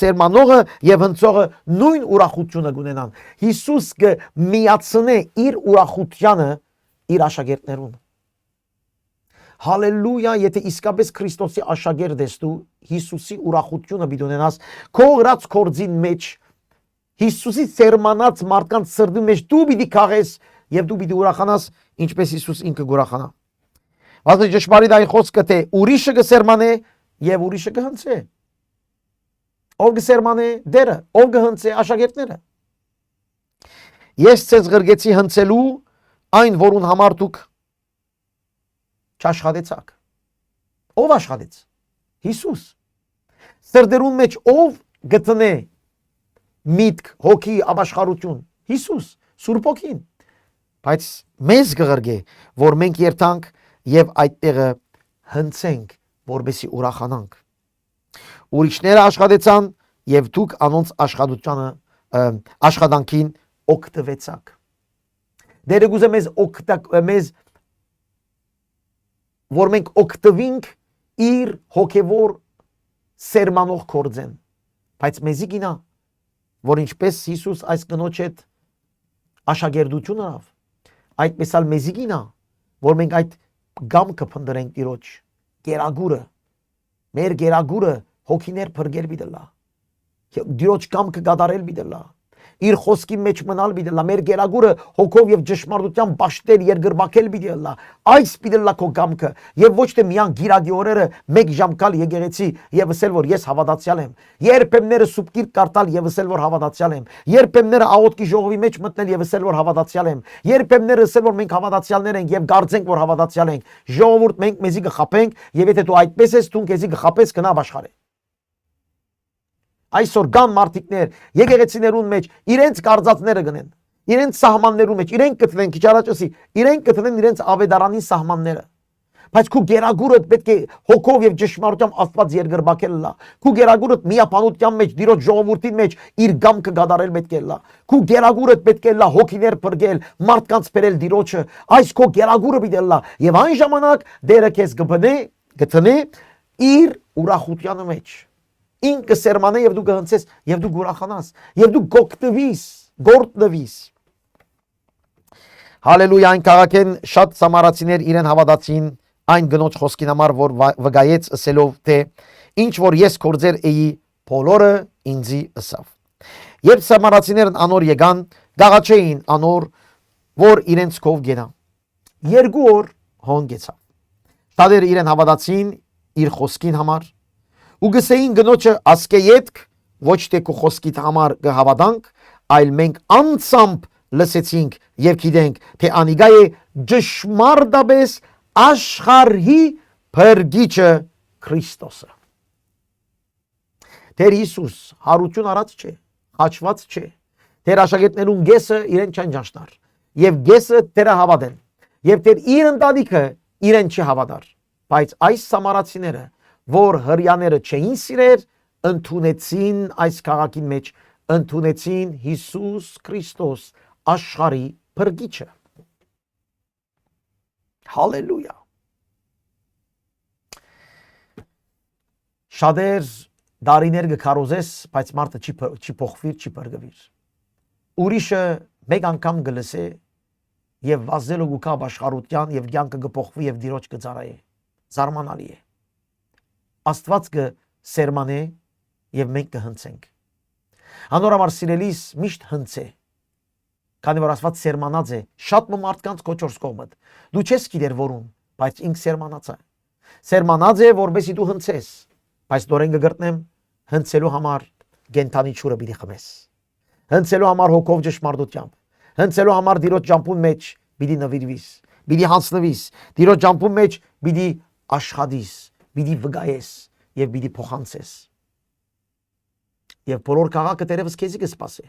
սերմանողը եւ հնցողը նույն ուրախությունը կունենան։ Հիսուս կմիացնե իր ուրախությանը իր աշակերտներուն։ Հալելույա, եթե իսկապես Քրիստոսի աշակերտ ես դու, Հիսուսի ուրախությունը պիտի ունենաս քո գրած կորձին մեջ։ Հիսուսի սերմանած մարդկանց սրդի մեջ դու պիտի քաղես եւ դու պիտի ուրախանաս ինչպես Հիսուս ինքը կուրախանա։ Ասես ճշմարիտ այն խոսքը թե ուրիշը կսերմանե եւ ուրիշը կհնցե։ Ով կսերմանե Տերը, ով կհնցե աշակերտները։ Ես ցեզ գրգեցի հնցելու այն, որուն համար դուք չաշխատեցաք։ Ով աշխատեց։ Հիսուս։ Սրդերուն մեջ ով գտնե միտք, հոգի, ապաշխարություն։ Հիսուս, Սուրբ Հոգին։ Բայց մեզ գղրգե, որ մենք երթանք եւ այդտեղը հնցենք, որբեսի ուրախանանք։ Ուրիշները աշխատեցան եւ դուք անոնց աշխատանքին օգտվեցաք։ Դերը գուզե մեզ որ մենք օգտվենք իր հոգևոր սերմանող կորձեն։ Բայց մեզի գինա, որ ինչպես Հիսուս այս կնոջ հետ աշակերտություն արավ, այդպես ալ մեզի գինա, որ մենք այդ գամքը փնտրենք Տիրոջ, գերագուրը, մեր գերագուրը հոգիներ փրկել բիդլա, Տիրոջ գամքը գադարել բիդլա, իր խոսքի մեջ մնալ բիդլա, մեր գերագուրը հոգով եւ ճշմարտության բաշտել երգրբակել բիդլա, այս բիդլա քո գամքը եւ ոչ թե միան գիրագի օրերը մեկ ժամ կալ եկեղեցի եւ ասել որ ես հավատացյալ եմ, երբեմները սուբկիր կարտալ եւ ասել որ հավատացյալ եմ, երբեմները աղոթքի ժողովի մեջ մտնել եւ ասել որ հավատացյալ եմ, երբեմները ասել որ մենք հավատացյալներ ենք եւ գարձենք որ հավատացյալ ենք, ժողովուրդ մենք մեզի կխապենք եւ եթե դու այդպես ես դու քեզի կխապես կնա աշխարհը։ Այսօր կան մարդիկներ եկեղեցիներուն մեջ իրենց կարծածները գնեն, իրենց սահմաններուն մեջ, իրենք գտնեն, քիչ առաջ ասի, իրենք գտնեն իրենց ավետարանի սահմանները։ Բայց քու գերագուրդ պետք է հոգով եւ ճշմարտությամբ Աստված երգրբակել լա։ Քու գերագուրդ միապանության մեջ, Տիրոջ ժողովրդի մեջ իր գամքը գադարել պետք է լա։ Քու գերագուրդ պետք է լա հոգիներ բրգել, մարդկանց բերել Տիրոջը։ Այս քո գերագուրը պիտի լա եւ այն ժամանակ Տերը քեզ գտնե իր ուրախության մեջ։ Ինքը սերմանե եւ դու գհնցես եւ դու գուրախանաս եւ դու գործնվիս։ Հալելույա, այն քաղաքեն շատ սամարացիներ իրեն հավատացին այն գնոջ խոսքին համար, որ վգայեց ասելով թե ինչ որ ես կործեր էի բոլորը ինձի ըսավ։ Երբ սամարացիներն անոր եկան, գաղաչեին անոր, որ իրենց կով գենա։ 2 օր հոնգեցավ։ Շատերը իրեն հավատացին իր խոսքին համար ու գսեին գնոջը ասկե ետք ոչ թե քո խոսքիդ համար կհավատանք, այլ մենք անցամբ լսեցինք եւ գիտենք թե անիգա է ճշմարտաբես աշխարհի փրկիչը Քրիստոսը։ Տեր Հիսուս հարություն արած չէ, խաչված չէ։ Տեր աշակերտներուն գեսը իրեն չեն ճաշտար եւ գեսը Տերը հավատեն եւ Տեր իր ընտանիքը իրեն չհավատար, բայց այս սամարացիները որ հրյաները չէին սիրեր, ընդունեցին այս քաղաքին մեջ, ընդունեցին Հիսուս Քրիստոս աշխարհի փրկիչը։ Հալելույա։ Շատեր դարիներ կքարոզես, բայց մարդը չի փոխվիր, չի փրկվիր։ Ուրիշը մեկ անգամ գլսե եւ վազելով գուկա աշխարհության եւ կյանքը կփոխվի եւ Տիրոջ կծարայե։ Զարմանալի է։ Աստված կսերմանե եւ մենք կհնցենք։ Անորամար սիրելիս միշտ հնցե։ Քանի որ Աստված սերմանած է, շատ մարդկանց կոչորս կողմդ։ Դու չես գիտեր որում, բայց ինք սերմանած է։ Սերմանած է, որբեսի դու հնցես, բայց դորեն կգրտնեմ հնցելու համար գենթանի ճուրը պիտի խմես։ Հնցելու համար հոգով ճշմարտությամբ, հնցելու համար Տիրոջ ճամփուն մեջ պիտի նվիրվիս, պիտի հանձնվիս, Տիրոջ ճամփուն մեջ պիտի աշխատիս, պիտի վգայես եւ պիտի փոխանցես։ Եվ բոլոր քաղաքը դերևս քեզի կսպասե։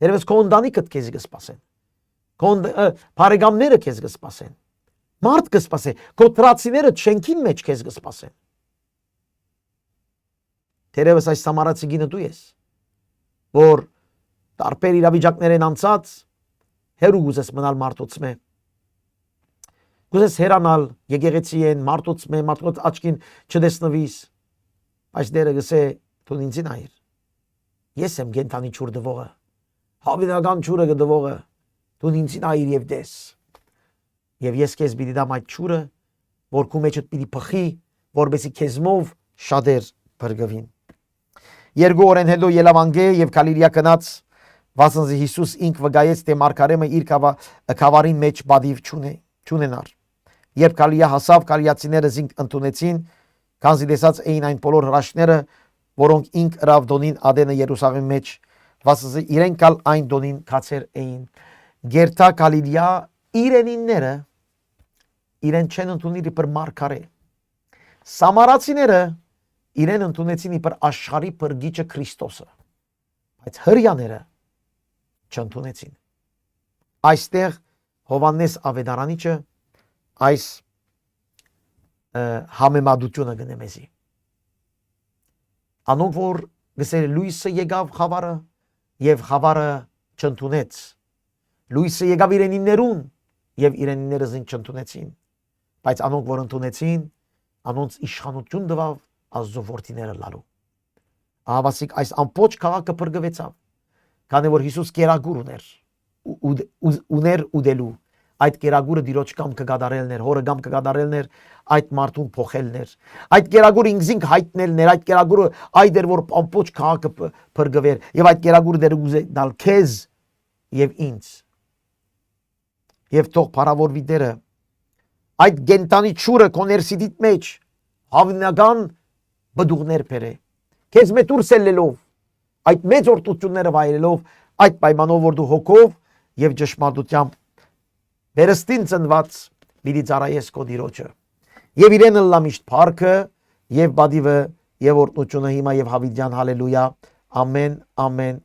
Դերևս քո ընտանիքդ քեզի կսպասեն։ Քո բարեկամները քեզ կսպասեն։ Մարդ կսպասե, քո տրացիները շենքին մեջ քեզ կսպասեն։ Դերևս այս սամարացի գինը դու ես, որ տարբեր իրավիճակներ են անցած, հերու գուզես մնալ մարդոցմե։ Գուզես հերանալ եկեղեցի են, մարդոցմե, մարդոց աչքին չտեսնվիս, բայց Տերը գսե դու ինձին այր։ Ես եմ գենթանի ճուր դվողը, հավիտենական ճուրը դվողը, դու ինձին այր եւ դես։ Եվ ես քեզ պիտի դամ այդ ճուրը, որ քո մեջդ պիտի փխի, որբեսի քեզմով շատեր բրգվին։ 2 օրեն հետո Ելավանգե եւ Գալիլեա գնաց, վասնզի Հիսուս ինք վգայեց թե մարգարեմը իր քավարին մեջ բադիվ չունենար։ Երբ Գալիլեա հասավ, գալիացիները զինք ընդունեցին, քանզի տեսած էին այն բոլոր հրաշքները, որոնք ինք Ռավդոնին ադենը Երուսաղեմի մեջ Վասը իրենք կալ այն դոնին կացեր էին։ Գերտա Գալիլեա իրենինները իրեն չեն ընդունիր իբր մարգարե։ Սամարացիները իրեն ընդունեցին իբր աշխարհի բրգիչը Քրիստոսը։ Բայց հրյաները չընդունեցին։ Այստեղ Հովանես Ավետարանիչը այս համեմատությունը գնե մեզի։ Անոնք որ գսեր լույսը եկավ խավարը եւ խավարը չընդունեց։ Լույսը եկավ իրենիներուն եւ իրենիները զին չընդունեցին։ Բայց անոնք որ ընդունեցին, անոնց իշխանություն տվավ Աստծո որդիները լալու։ Ահավասիկ այս ամբողջ քաղաքը բրգվեցավ։ Քանի որ Հիսուս կերագուր ուներ ուդելու, այդ կերագուրը դիրոջ կամքը կատարելն էր, հորը կամքը կատարելն էր, այդ մարդուն փոխելն էր։ Այդ կերագուրը ինքզինք հայտնելն էր, այդ կերագուրը այդ էր որ ամբողջ քաղաքը բրգվեր եւ այդ կերագուրը դեր ուզե դալ քեզ եւ ինձ։ Եվ թող փառավորվի Տերը այդ գենտանի ճուրը կոներսիդիտ մեջ հավնական բդուղներ բերե։ Քեզ մետուրս ելելով այդ մեծ օրտությունները վայելելով այդ պայմանով որ դու հոգով եւ ճշմարտությամբ վերստին ծնված պիտի ծառայես քո Տիրոջը եւ իրեն լա միշտ փառքը եւ բադիվը եւ օրտնությունը հիմա եւ հավիտյան հալելույա ամեն ամեն